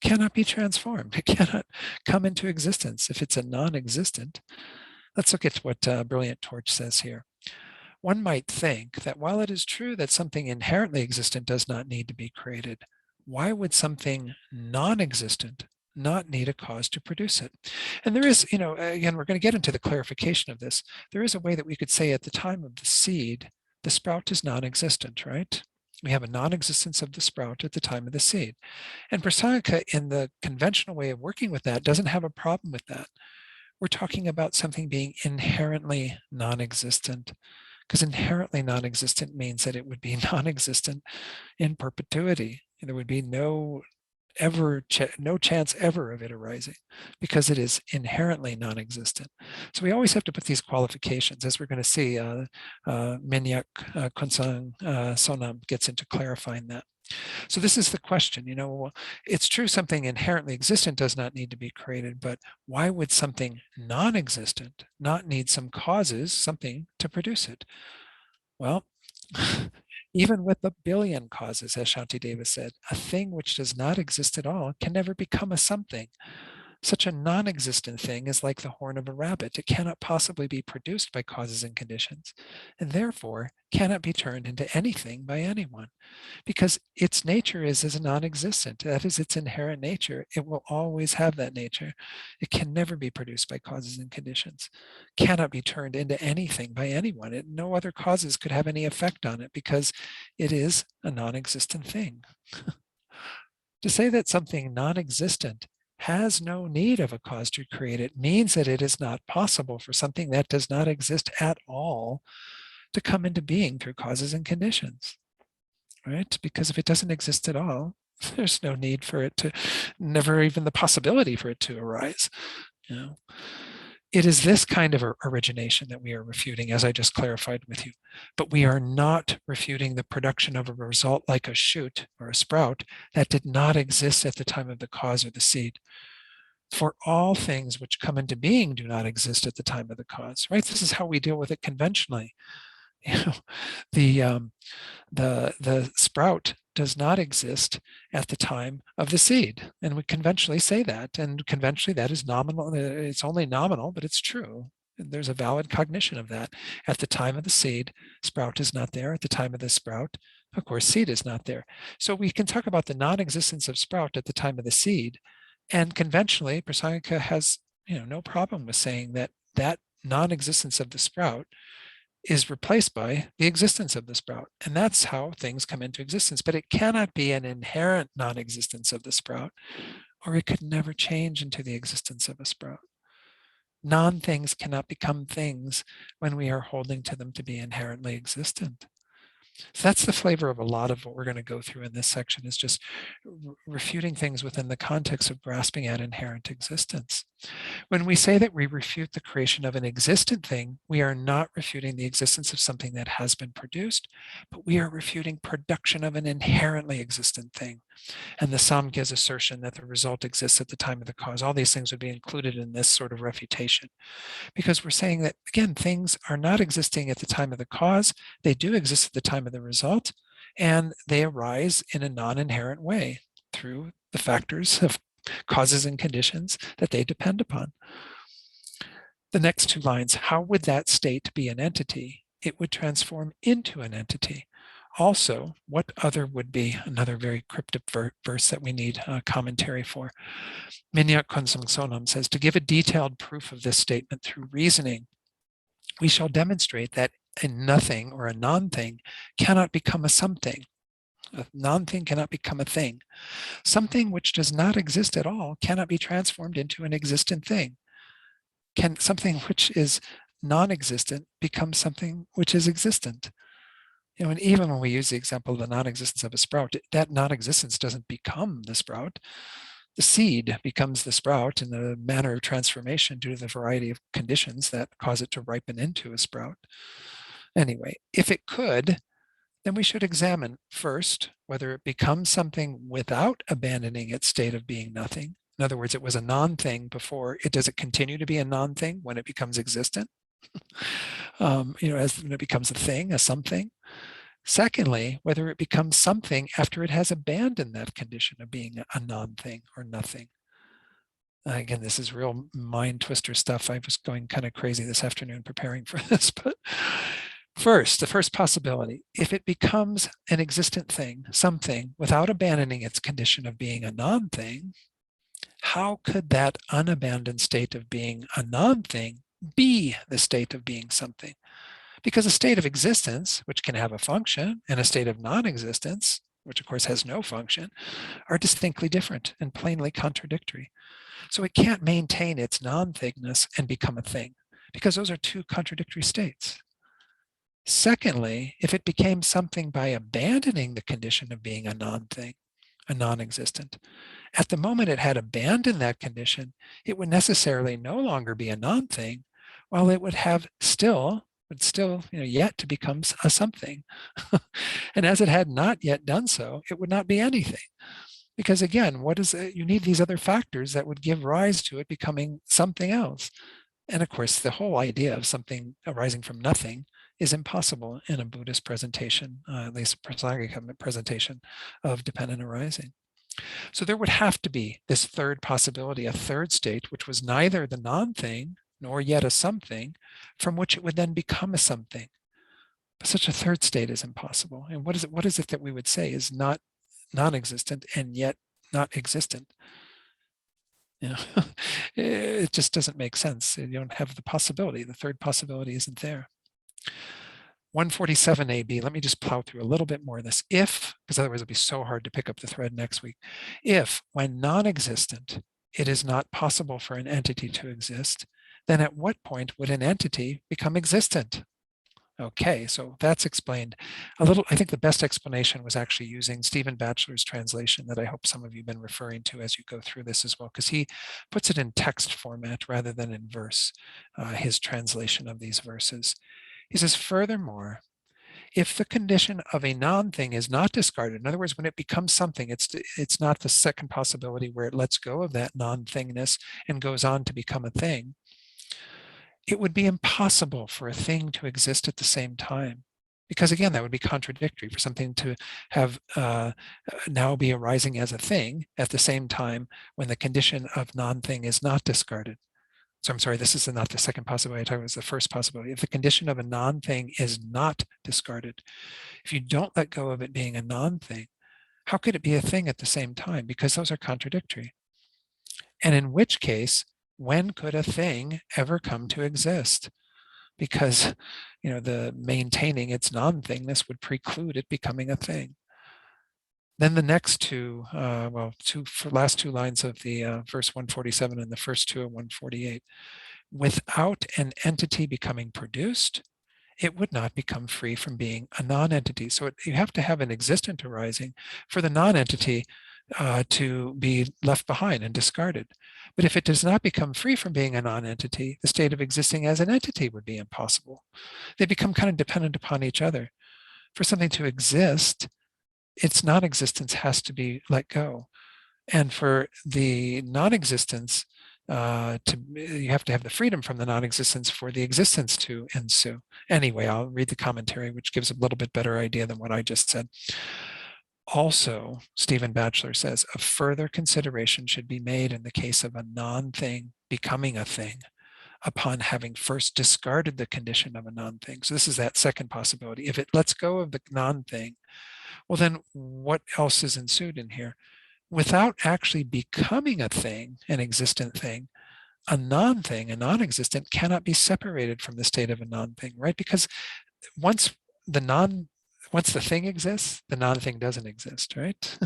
cannot be transformed. It cannot come into existence if it's a non-existent. Let's look at what Brilliant Torch says here. One might think that while it is true that something inherently existent does not need to be created, why would something non-existent not need a cause to produce it? And there is, again, we're going to get into the clarification of this. There is a way that we could say at the time of the seed, the sprout is non-existent, right? We have a non-existence of the sprout at the time of the seed. And Prasangika, in the conventional way of working with that, doesn't have a problem with that. We're talking about something being inherently non-existent, because inherently non-existent means that it would be non-existent in perpetuity. There would be no chance ever of it arising because it is inherently non-existent. So we always have to put these qualifications, as we're going to see. Minyak Kunsang Sonam gets into clarifying that. So this is the question, it's true something inherently existent does not need to be created, but why would something non-existent not need some causes, something to produce it? Well, even with a billion causes, as Shantideva said, a thing which does not exist at all can never become a something. Such a non-existent thing is like the horn of a rabbit. It cannot possibly be produced by causes and conditions, and therefore cannot be turned into anything by anyone, because its nature is as non-existent. That is its inherent nature. It will always have that nature. It can never be produced by causes and conditions, cannot be turned into anything by anyone. No other causes could have any effect on it because it is a non-existent thing. To say that something non-existent has no need of a cause to create it means that it is not possible for something that does not exist at all to come into being through causes and conditions, right? Because if it doesn't exist at all, there's no need for it to, never even the possibility for it to arise. It is this kind of origination that we are refuting, as I just clarified with you. But we are not refuting the production of a result like a shoot or a sprout that did not exist at the time of the cause or the seed. For all things which come into being do not exist at the time of the cause, right? This is how we deal with it conventionally. The sprout does not exist at the time of the seed. And we conventionally say that, and conventionally that is nominal. It's only nominal, but it's true. And there's a valid cognition of that. At the time of the seed, sprout is not there. At the time of the sprout, of course, seed is not there. So we can talk about the non-existence of sprout at the time of the seed, And conventionally, Prasangika has no problem with saying that that non-existence of the sprout is replaced by the existence of the sprout. And that's how things come into existence. But it cannot be an inherent non-existence of the sprout, or it could never change into the existence of a sprout. Non-things cannot become things when we are holding to them to be inherently existent. So that's the flavor of a lot of what we're going to go through in this section, is just refuting things within the context of grasping at inherent existence. When we say that we refute the creation of an existent thing, we are not refuting the existence of something that has been produced, but we are refuting production of an inherently existent thing. And the Samkhya's assertion that the result exists at the time of the cause, all these things would be included in this sort of refutation. Because we're saying that, again, things are not existing at the time of the cause, they do exist at the time of the result, and they arise in a non-inherent way through the factors of causes and conditions that they depend upon. The next two lines, how would that state be an entity? It would transform into an entity. Also, what other would be another very cryptic verse that we need commentary for? Minyak Konsam Sonam says, to give a detailed proof of this statement through reasoning, we shall demonstrate that a nothing or a non-thing cannot become a something. A non-thing cannot become a thing. Something which does not exist at all cannot be transformed into an existent thing. Can something which is non-existent become something which is existent? And even when we use the example of the non-existence of a sprout, that non-existence doesn't become the sprout. The seed becomes the sprout in the manner of transformation due to the variety of conditions that cause it to ripen into a sprout. Anyway, if it could, then we should examine first whether it becomes something without abandoning its state of being nothing. In other words, it was a non-thing before. Does it continue to be a non-thing when it becomes existent? As when it becomes a thing, a something. Secondly, whether it becomes something after it has abandoned that condition of being a non-thing or nothing. Again, this is real mind twister stuff. I was going kind of crazy this afternoon preparing for this, but first, the first possibility, if it becomes an existent thing, something, without abandoning its condition of being a non-thing, how could that unabandoned state of being a non-thing be the state of being something? Because a state of existence, which can have a function, and a state of non-existence, which of course has no function, are distinctly different and plainly contradictory. So it can't maintain its non-thingness and become a thing, because those are two contradictory states. Secondly, if it became something by abandoning the condition of being a non-thing, a non-existent, at the moment it had abandoned that condition, it would necessarily no longer be a non-thing, while it would still yet to become a something. And as it had not yet done so, it would not be anything. Because again, you need these other factors that would give rise to it becoming something else. And of course, the whole idea of something arising from nothing is impossible in a Buddhist presentation, at least a Prasangika presentation of dependent arising. So there would have to be this third possibility, a third state, which was neither the non-thing nor yet a something, from which it would then become a something. But such a third state is impossible. And what is it that we would say is not non-existent and yet not existent? It just doesn't make sense. You don't have the possibility. The third possibility isn't there. 147 AB, let me just plow through a little bit more of this. If, because otherwise it'll be so hard to pick up the thread next week. If, when non-existent, it is not possible for an entity to exist, then at what point would an entity become existent? Okay, so that's explained a little. I think the best explanation was actually using Stephen Batchelor's translation that I hope some of you have been referring to as you go through this as well, because he puts it in text format rather than in verse, his translation of these verses. He says, furthermore, if the condition of a non-thing is not discarded, in other words, when it becomes something, it's not the second possibility where it lets go of that non-thingness and goes on to become a thing, it would be impossible for a thing to exist at the same time. Because again, that would be contradictory for something to have now be arising as a thing at the same time when the condition of non-thing is not discarded. So I'm sorry, this is not the second possibility. I thought it was the first possibility. If the condition of a non-thing is not discarded, if you don't let go of it being a non-thing, how could it be a thing at the same time? Because those are contradictory. And in which case, when could a thing ever come to exist? Because, the maintaining its non-thingness would preclude it becoming a thing. Then the next two, last two lines of the verse 147 and the first two of 148. Without an entity becoming produced, it would not become free from being a non-entity. So you have to have an existent arising for the non-entity to be left behind and discarded. But if it does not become free from being a non-entity, the state of existing as an entity would be impossible. They become kind of dependent upon each other. For something to exist, its non-existence has to be let go. And for the non-existence, you have to have the freedom from the non-existence for the existence to ensue. Anyway, I'll read the commentary, which gives a little bit better idea than what I just said. Also, Stephen Batchelor says, a further consideration should be made in the case of a non-thing becoming a thing upon having first discarded the condition of a non-thing. So this is that second possibility. If it lets go of the non-thing, well, then what else is ensued in here? Without actually becoming a thing, an existent thing, a non-thing, a non-existent cannot be separated from the state of a non-thing, right? Because once the thing exists, the non-thing doesn't exist, right?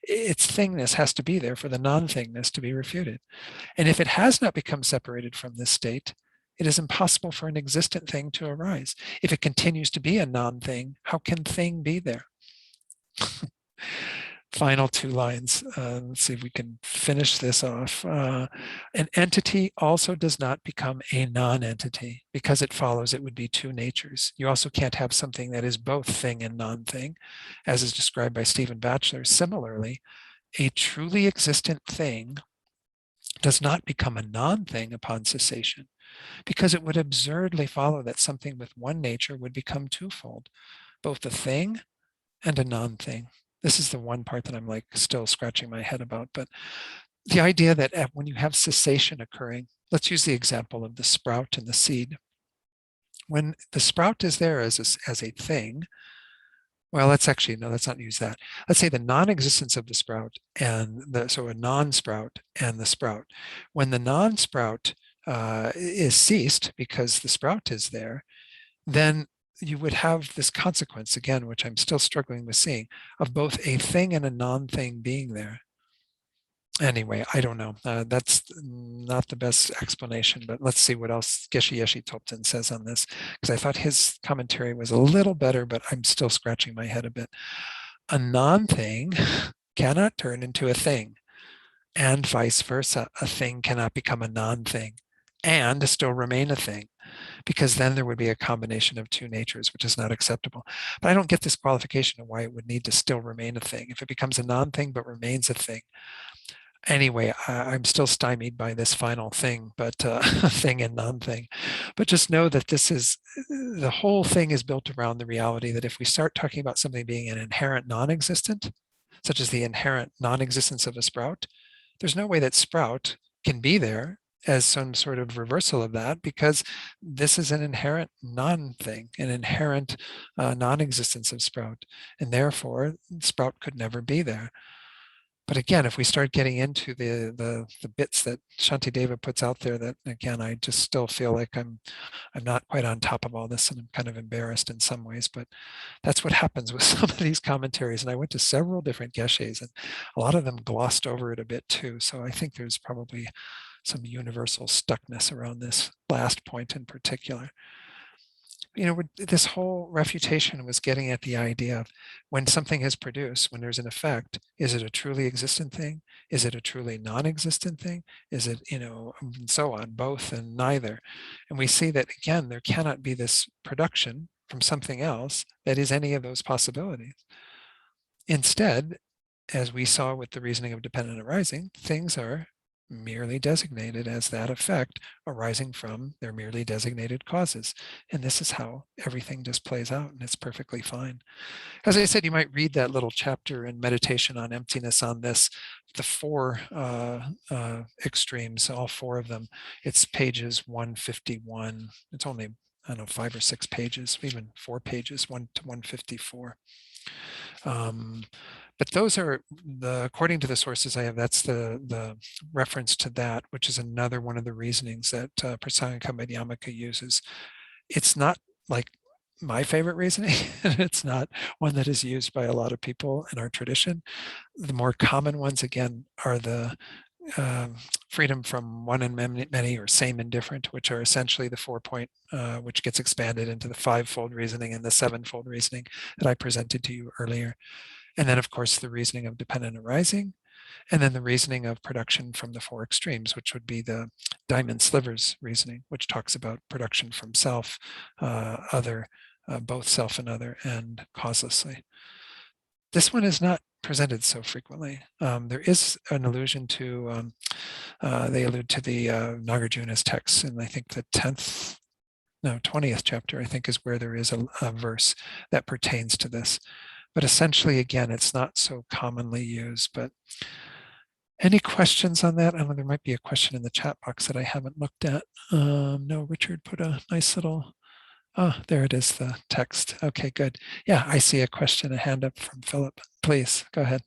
Its thingness has to be there for the non-thingness to be refuted. And if it has not become separated from this state, it is impossible for an existent thing to arise. If it continues to be a non-thing, how can thing be there? Final two lines. Let's see if we can finish this off. An entity also does not become a non-entity because it follows it would be two natures. You also can't have something that is both thing and non-thing, as is described by Stephen Batchelor. Similarly, a truly existent thing does not become a non-thing upon cessation because it would absurdly follow that something with one nature would become twofold, both a thing and a non-thing. This is the one part that I'm like still scratching my head about, but the idea that when you have cessation occurring, let's use the example of the sprout and the seed. When the sprout is there as a thing, well, let's not use that. Let's say the non-existence of the sprout and so a non-sprout and the sprout. When the non-sprout is ceased because the sprout is there, then you would have this consequence again, which I'm still struggling with seeing, of both a thing and a non-thing being there. Anyway, I don't know. That's not the best explanation, but let's see what else Geshe Yeshe Topten says on this, because I thought his commentary was a little better, but I'm still scratching my head a bit. A non-thing cannot turn into a thing, and vice versa. A thing cannot become a non-thing and still remain a thing, because then there would be a combination of two natures, which is not acceptable. But I don't get this qualification of why it would need to still remain a thing. If it becomes a non-thing but remains a thing. Anyway, I'm still stymied by this final thing, but thing and non-thing. But just know that the whole thing is built around the reality that if we start talking about something being an inherent non-existent, such as the inherent non-existence of a sprout, there's no way that sprout can be there as some sort of reversal of that, because this is an inherent non-thing, an inherent non-existence of sprout, and therefore sprout could never be there. But again, if we start getting into the bits that Shantideva puts out there, that again, I just still feel like I'm not quite on top of all this, and I'm kind of embarrassed in some ways. But that's what happens with some of these commentaries. And I went to several different geshes, and a lot of them glossed over it a bit too. So I think there's probably some universal stuckness around this last point in particular. This whole refutation was getting at the idea of when something is produced, when there's an effect, is it a truly existent thing? Is it a truly non-existent thing? Is it, and so on, both and neither? And we see that, again, there cannot be this production from something else that is any of those possibilities. Instead, as we saw with the reasoning of dependent arising, things are merely designated as that effect arising from their merely designated causes. And this is how everything just plays out, and it's perfectly fine. As I said, you might read that little chapter in Meditation on Emptiness on this, the four extremes, all four of them. It's pages 151. It's only, I don't know, 5 or 6 pages, even 4 pages, 1 to 154. But those are according to the sources I have, that's the reference to that, which is another one of the reasonings that Prasanga Madhyamaka uses. It's not like my favorite reasoning. It's not one that is used by a lot of people in our tradition. The more common ones, again, are the freedom from one and many, or same and different, which are essentially the 4-point, which gets expanded into the 5-fold reasoning and the 7-fold reasoning that I presented to you earlier. And then, of course, the reasoning of dependent arising, and then the reasoning of production from the 4 extremes, which would be the diamond slivers reasoning, which talks about production from self, other, both self and other, and causelessly. This one is not presented so frequently. There is an allusion to, they allude to the Nagarjuna's text, and I think the 20th chapter, I think, is where there is a verse that pertains to this. But essentially, again, it's not so commonly used. But any questions on that? I know there might be a question in the chat box that I haven't looked at. No, Richard put a nice little, there it is, the text. Okay, good. Yeah, I see a question, a hand up from Philip. Please, go ahead.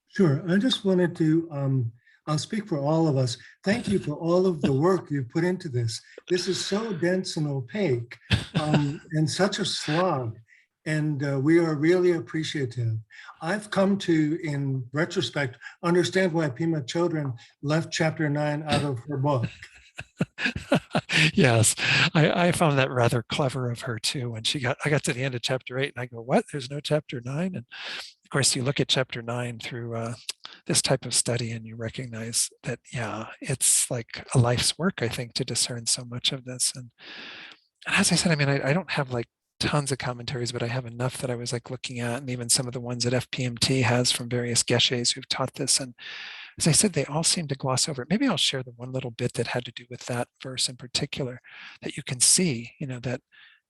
Sure, I just wanted to, I'll speak for all of us. Thank you for all of the work you put into this. This is so dense and opaque and such a slog. And we are really appreciative. I've come to, in retrospect, understand why Pema Chodron left chapter 9 out of her book. Yes, I found that rather clever of her too. When I got to the end of chapter 8 and I go, what? There's no chapter 9? And of course, you look at chapter 9 through this type of study and you recognize that, yeah, it's like a life's work, I think, to discern so much of this. And as I said, I mean, I don't have like tons of commentaries, but I have enough that I was like looking at, and even some of the ones that FPMT has from various geshes who've taught this. And as I said, they all seem to gloss over it. Maybe I'll share the one little bit that had to do with that verse in particular, that you can see, that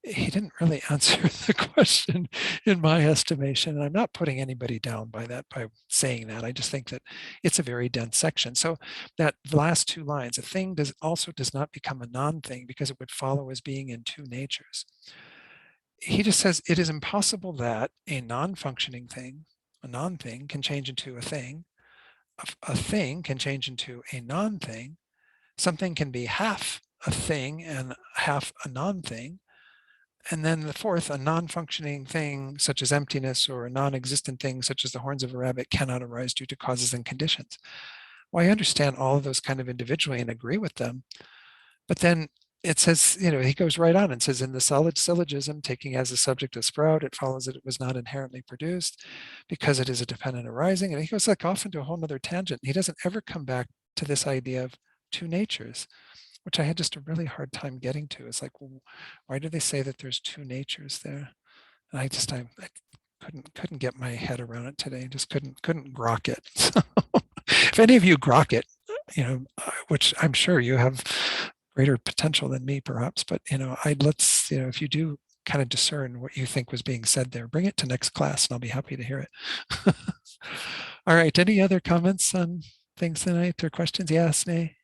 he didn't really answer the question in my estimation. And I'm not putting anybody down by saying that. I just think that it's a very dense section. So that last 2 lines, a thing does not become a non-thing because it would follow as being in 2 natures. He just says it is impossible that a non-functioning thing, a non-thing, can change into a thing. A thing can change into a non-thing. Something can be half a thing and half a non-thing. And then the fourth, a non-functioning thing such as emptiness, or a non-existent thing such as the horns of a rabbit, cannot arise due to causes and conditions. Well, I understand all of those kind of individually and agree with them. But then it says, he goes right on and says, in the solid syllogism, taking as a subject a sprout, it follows that it was not inherently produced because it is a dependent arising. And he goes like off into a whole nother tangent. He doesn't ever come back to this idea of 2 natures, which I had just a really hard time getting to. It's like, well, why do they say that there's 2 natures there? And I couldn't get my head around it today. Just couldn't grok it. So if any of you grok it, which I'm sure you have greater potential than me, perhaps, but if you do kind of discern what you think was being said there, bring it to next class and I'll be happy to hear it. All right, any other comments on things tonight or questions? Yes, May?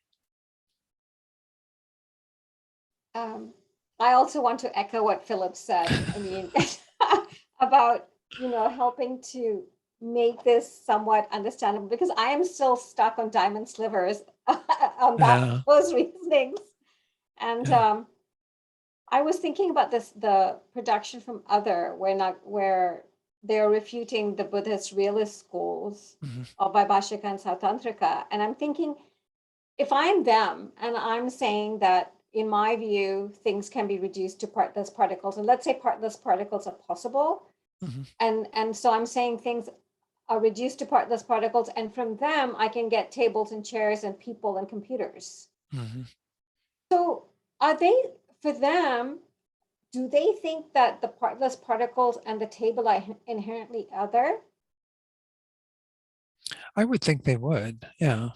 I also want to echo what Philip said. I mean, about, helping to make this somewhat understandable, because I am still stuck on diamond slivers on those reasonings. And I was thinking about the production from other, where they're refuting the Buddhist realist schools of Vaibhashika and Sautantrika. And I'm thinking, if I'm them and I'm saying that, in my view, things can be reduced to partless particles, and let's say partless particles are possible. And so I'm saying things are reduced to partless particles, and from them I can get tables and chairs and people and computers. So are they, for them, do they think that the partless particles and the table are inherently other? I would think they would, yeah.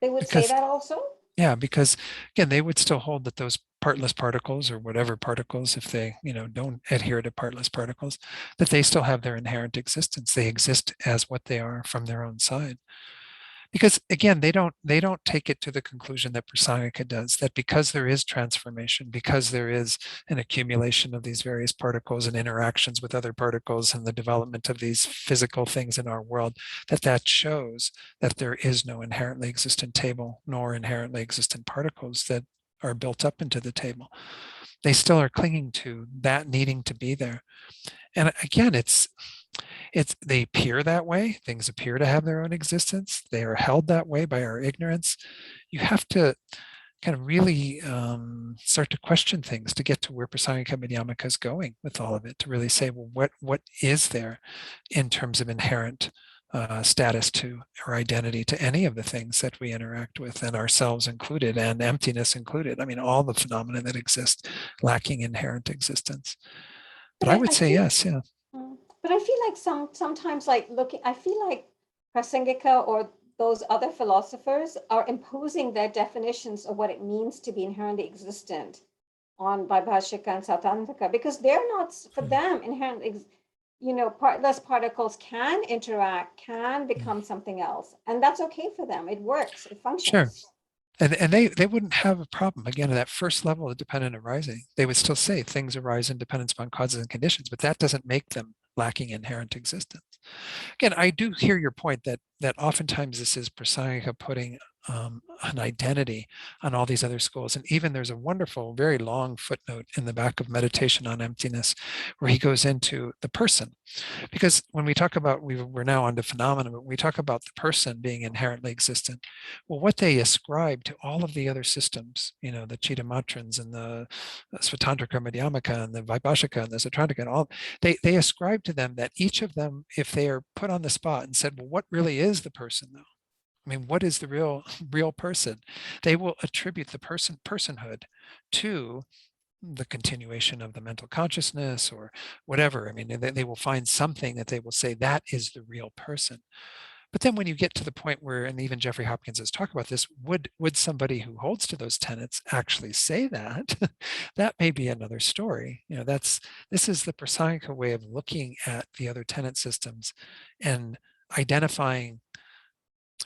They would say that also? Yeah, because again, they would still hold that those partless particles, or whatever particles, if they, don't adhere to partless particles, that they still have their inherent existence. They exist as what they are from their own side. Because again, they don't take it to the conclusion that Prasangika does, that because there is transformation, because there is an accumulation of these various particles and interactions with other particles and the development of these physical things in our world, that shows that there is no inherently existent table nor inherently existent particles that are built up into the table. They still are clinging to that needing to be there. And again, they appear that way. Things appear to have their own existence. They are held that way by our ignorance. You have to kind of really start to question things to get to where Prasangika Madhyamaka is going with all of it, to really say, well, what is there in terms of inherent status to or identity to any of the things that we interact with, and ourselves included, and emptiness included. I mean, all the phenomena that exist lacking inherent existence. But But I would I say feel, yes, yeah. but I feel like sometimes like looking, I feel like Prasangika or those other philosophers are imposing their definitions of what it means to be inherently existent on Vaibhashika and Sautrantika, because they're not, for them, inherently, partless particles can interact, can become something else, and that's okay for them. It works, it Sure. functions. And they wouldn't have a problem. Again, at that first level of dependent arising, they would still say things arise in dependence upon causes and conditions, but that doesn't make them lacking inherent existence. Again, I do hear your point that oftentimes this is Prasangika putting an identity on all these other schools. And even there's a wonderful, very long footnote in the back of Meditation on Emptiness, where he goes into the person. Because when we talk about, we're now on to phenomena, but when we talk about the person being inherently existent, well, what they ascribe to all of the other systems, the Chittamatrans and the Svatantrika Madhyamaka and the Vaibhashika and the Sautrantika and all, they ascribe to them that each of them, if they are put on the spot and said, well, what really is the person though? I mean, what is the real person? They will attribute the personhood to the continuation of the mental consciousness or whatever. I mean, they will find something that they will say that is the real person. But then when you get to the point where, and even Jeffrey Hopkins has talked about this, would somebody who holds to those tenets actually say that? That may be another story. This is the Prasangika way of looking at the other tenet systems and identifying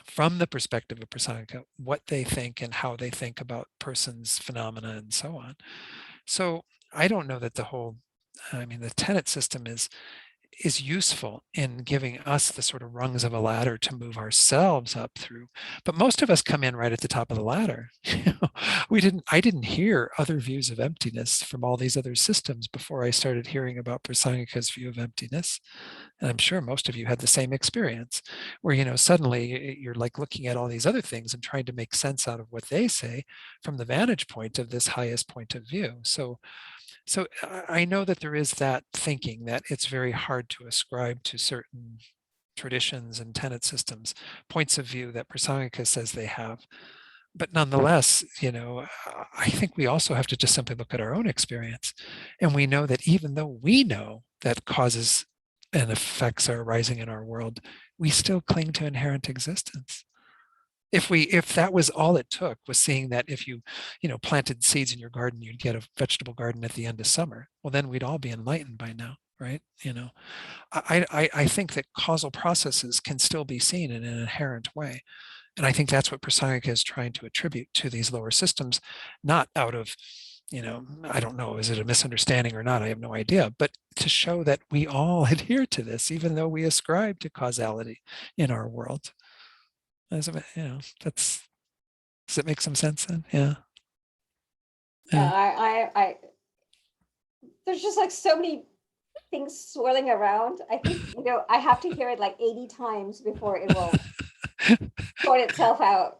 from the perspective of Prasangika what they think and how they think about persons, phenomena, and so on. So I don't know that the tenet system is useful in giving us the sort of rungs of a ladder to move ourselves up through. But most of us come in right at the top of the ladder. I didn't hear other views of emptiness from all these other systems before I started hearing about Prasangika's view of emptiness. And I'm sure most of you had the same experience where, suddenly you're like looking at all these other things and trying to make sense out of what they say from the vantage point of this highest point of view. So I know that there is that thinking that it's very hard to ascribe to certain traditions and tenet systems, points of view that Prasangika says they have. But nonetheless, I think we also have to just simply look at our own experience. And we know that even though we know that causes and effects are arising in our world, we still cling to inherent existence. If that was all it took, was seeing that if you planted seeds in your garden, you'd get a vegetable garden at the end of summer, well, then we'd all be enlightened by now, right? I think that causal processes can still be seen in an inherent way. And I think that's what Prasangika is trying to attribute to these lower systems, not out of, I don't know, is it a misunderstanding or not? I have no idea, but to show that we all adhere to this, even though we ascribe to causality in our world. Does it make some sense then? Yeah. Yeah, I there's just like so many things swirling around. I think, I have to hear it like 80 times before it will sort itself out.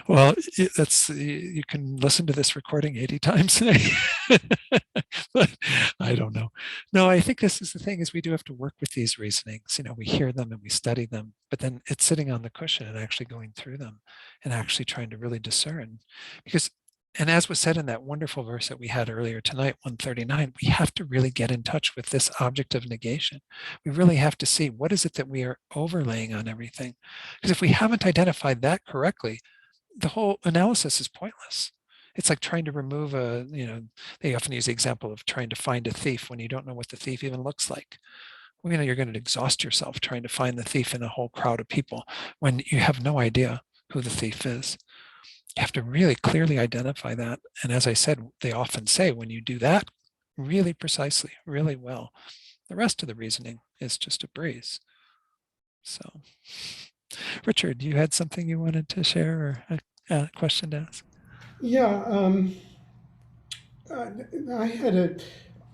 Well, you can listen to this recording 80 times. But I don't know. No, I think this is the thing, is we do have to work with these reasonings. We hear them and we study them, but then it's sitting on the cushion and actually going through them and actually trying to really discern. And as was said in that wonderful verse that we had earlier tonight, 139, we have to really get in touch with this object of negation. We really have to see what is it that we are overlaying on everything. Because if we haven't identified that correctly, the whole analysis is pointless. It's like trying to remove they often use the example of trying to find a thief when you don't know what the thief even looks like. well, you're going to exhaust yourself trying to find the thief in a whole crowd of people when you have no idea who the thief is. You have to really clearly identify that. And as I said, they often say when you do that really precisely, really well, the rest of the reasoning is just a breeze. So, Richard, you had something you wanted to share or a question to ask? Yeah, I had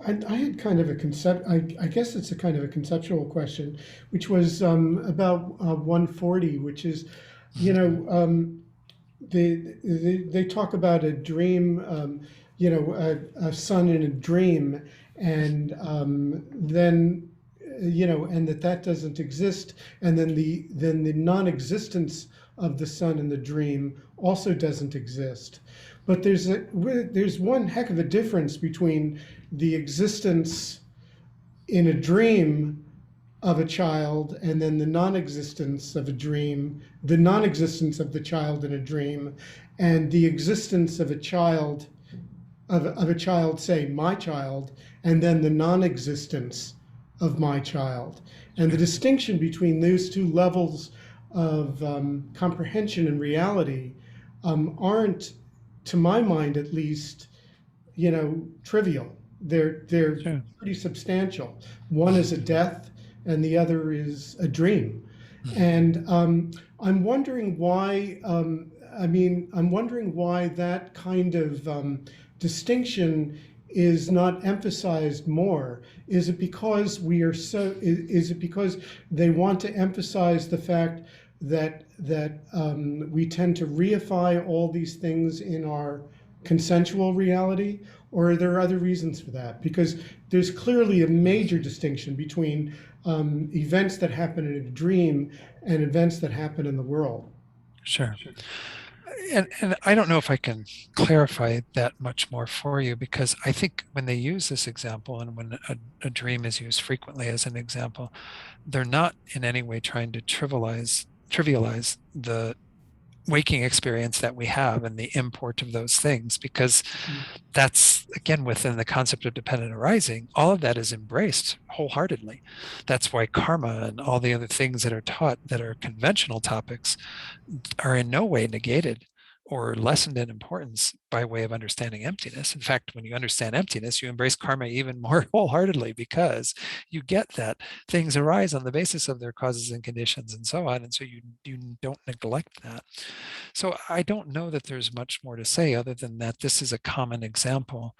I had kind of a concept. I guess it's a kind of a conceptual question, which was about 140, which is, you know, they talk about a dream, a son in a dream, and then and that doesn't exist, and then the non-existence of the son in the dream also doesn't exist. But there's one heck of a difference between the existence in a dream of a child and then the non-existence of a dream, the non-existence of the child in a dream, and the existence of a child, of a child, say my child, and then the non-existence of my child. And the distinction between those two levels of comprehension and reality aren't, to my mind at least, trivial. They're Sure. pretty substantial. One is a death, and the other is a dream. And I'm wondering why. I'm wondering why that kind of distinction is not emphasized more. Is it because we are so? Is it because they want to emphasize the fact that we tend to reify all these things in our consensual reality, or are there other reasons for that? Because there's clearly a major distinction between events that happen in a dream and events that happen in the world. Sure. And I don't know if I can clarify that much more for you, because I think when they use this example and when a dream is used frequently as an example, they're not in any way trying to trivialize the waking experience that we have and the import of those things, because that's, again, within the concept of dependent arising, all of that is embraced wholeheartedly. That's why karma and all the other things that are taught that are conventional topics are in no way negated or lessened in importance by way of understanding emptiness. In fact, when you understand emptiness, you embrace karma even more wholeheartedly, because you get that things arise on the basis of their causes and conditions and so on. And so you don't neglect that. So I don't know that there's much more to say other than that this is a common example.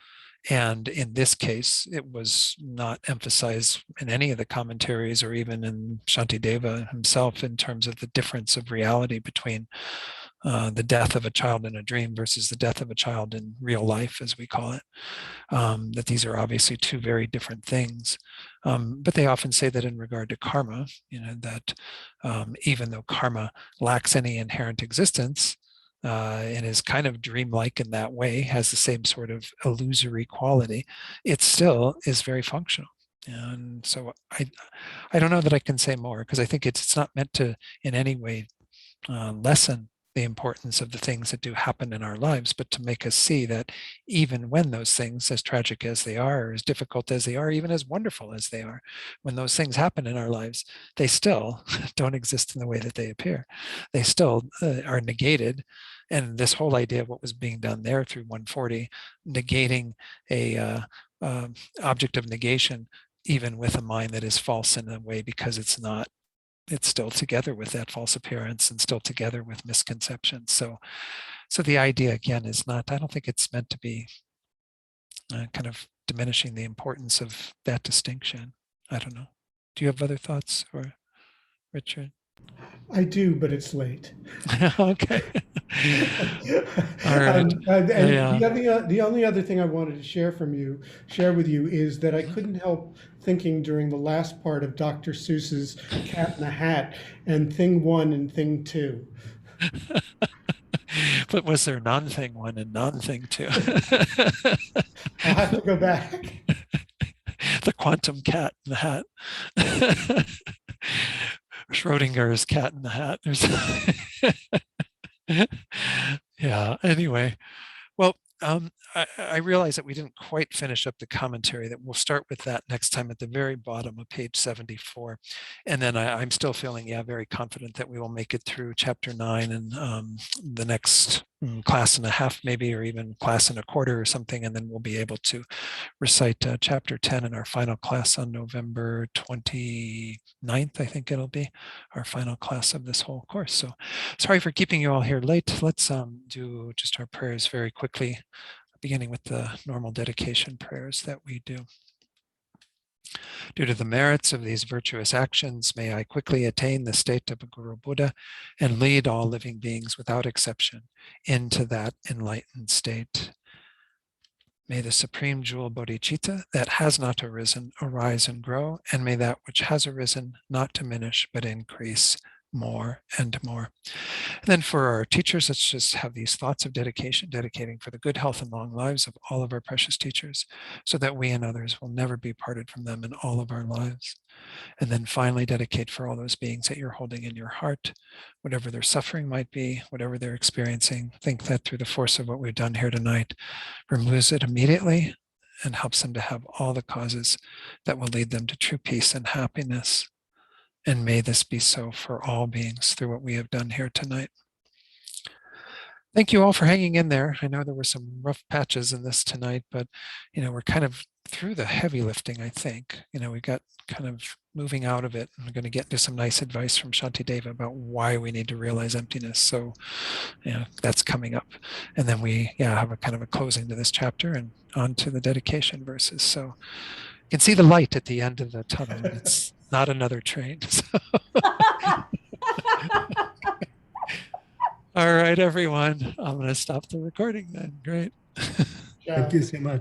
And in this case, it was not emphasized in any of the commentaries or even in Shantideva himself in terms of the difference of reality between the death of a child in a dream versus the death of a child in real life, as we call it. That these are obviously two very different things. But they often say that in regard to karma, that even though karma lacks any inherent existence, and is kind of dreamlike in that way, has the same sort of illusory quality, it still is very functional. And so I don't know that I can say more, because I think it's not meant to in any way lessen the importance of the things that do happen in our lives, but to make us see that even when those things, as tragic as they are, or as difficult as they are, even as wonderful as they are, when those things happen in our lives, they still don't exist in the way that they appear. They still are negated. And this whole idea of what was being done there through 140, negating a object of negation, even with a mind that is false in a way, because it's still together with that false appearance and still together with misconceptions. So the idea, again, is not, I don't think it's meant to be kind of diminishing the importance of that distinction. I don't know. Do you have other thoughts, or Richard? I do, but it's late. Okay. All right. The only other thing I wanted to share with you is that I couldn't help thinking during the last part of Dr. Seuss's Cat in the Hat and Thing 1 and Thing 2. But was there non-thing 1 and non-thing 2? I'll have to go back. The quantum cat in the hat. Schrodinger's cat in the hat. Yeah, anyway. Well, I realize that we didn't quite finish up the commentary, that we'll start with that next time at the very bottom of page 74. And then I'm still feeling, very confident that we will make it through chapter 9 and the next class and a half, maybe, or even class and a quarter or something. And then we'll be able to recite chapter 10 in our final class on November 29th, I think it'll be our final class of this whole course. So sorry for keeping you all here late. Let's do just our prayers very quickly, beginning with the normal dedication prayers that we do. Due to the merits of these virtuous actions, may I quickly attain the state of a Guru Buddha and lead all living beings without exception into that enlightened state. May the supreme jewel bodhicitta that has not arisen arise and grow, and may that which has arisen not diminish but increase more and more. And then for our teachers, let's just have these thoughts of dedication, dedicating for the good health and long lives of all of our precious teachers, so that we and others will never be parted from them in all of our lives. And then finally dedicate for all those beings that you're holding in your heart, whatever their suffering might be, whatever they're experiencing. Think that through the force of what we've done here tonight, removes it immediately and helps them to have all the causes that will lead them to true peace and happiness. And may this be so for all beings through what we have done here tonight. Thank you all for hanging in there. I know there were some rough patches in this tonight, but we're kind of through the heavy lifting, I think. We got kind of moving out of it. I'm going to get into some nice advice from Shantideva about why we need to realize emptiness. So that's coming up. And then we have a kind of a closing to this chapter and on to the dedication verses. So you can see the light at the end of the tunnel. It's not another train. So. All right, everyone. I'm going to stop the recording then. Great. Thank you so much.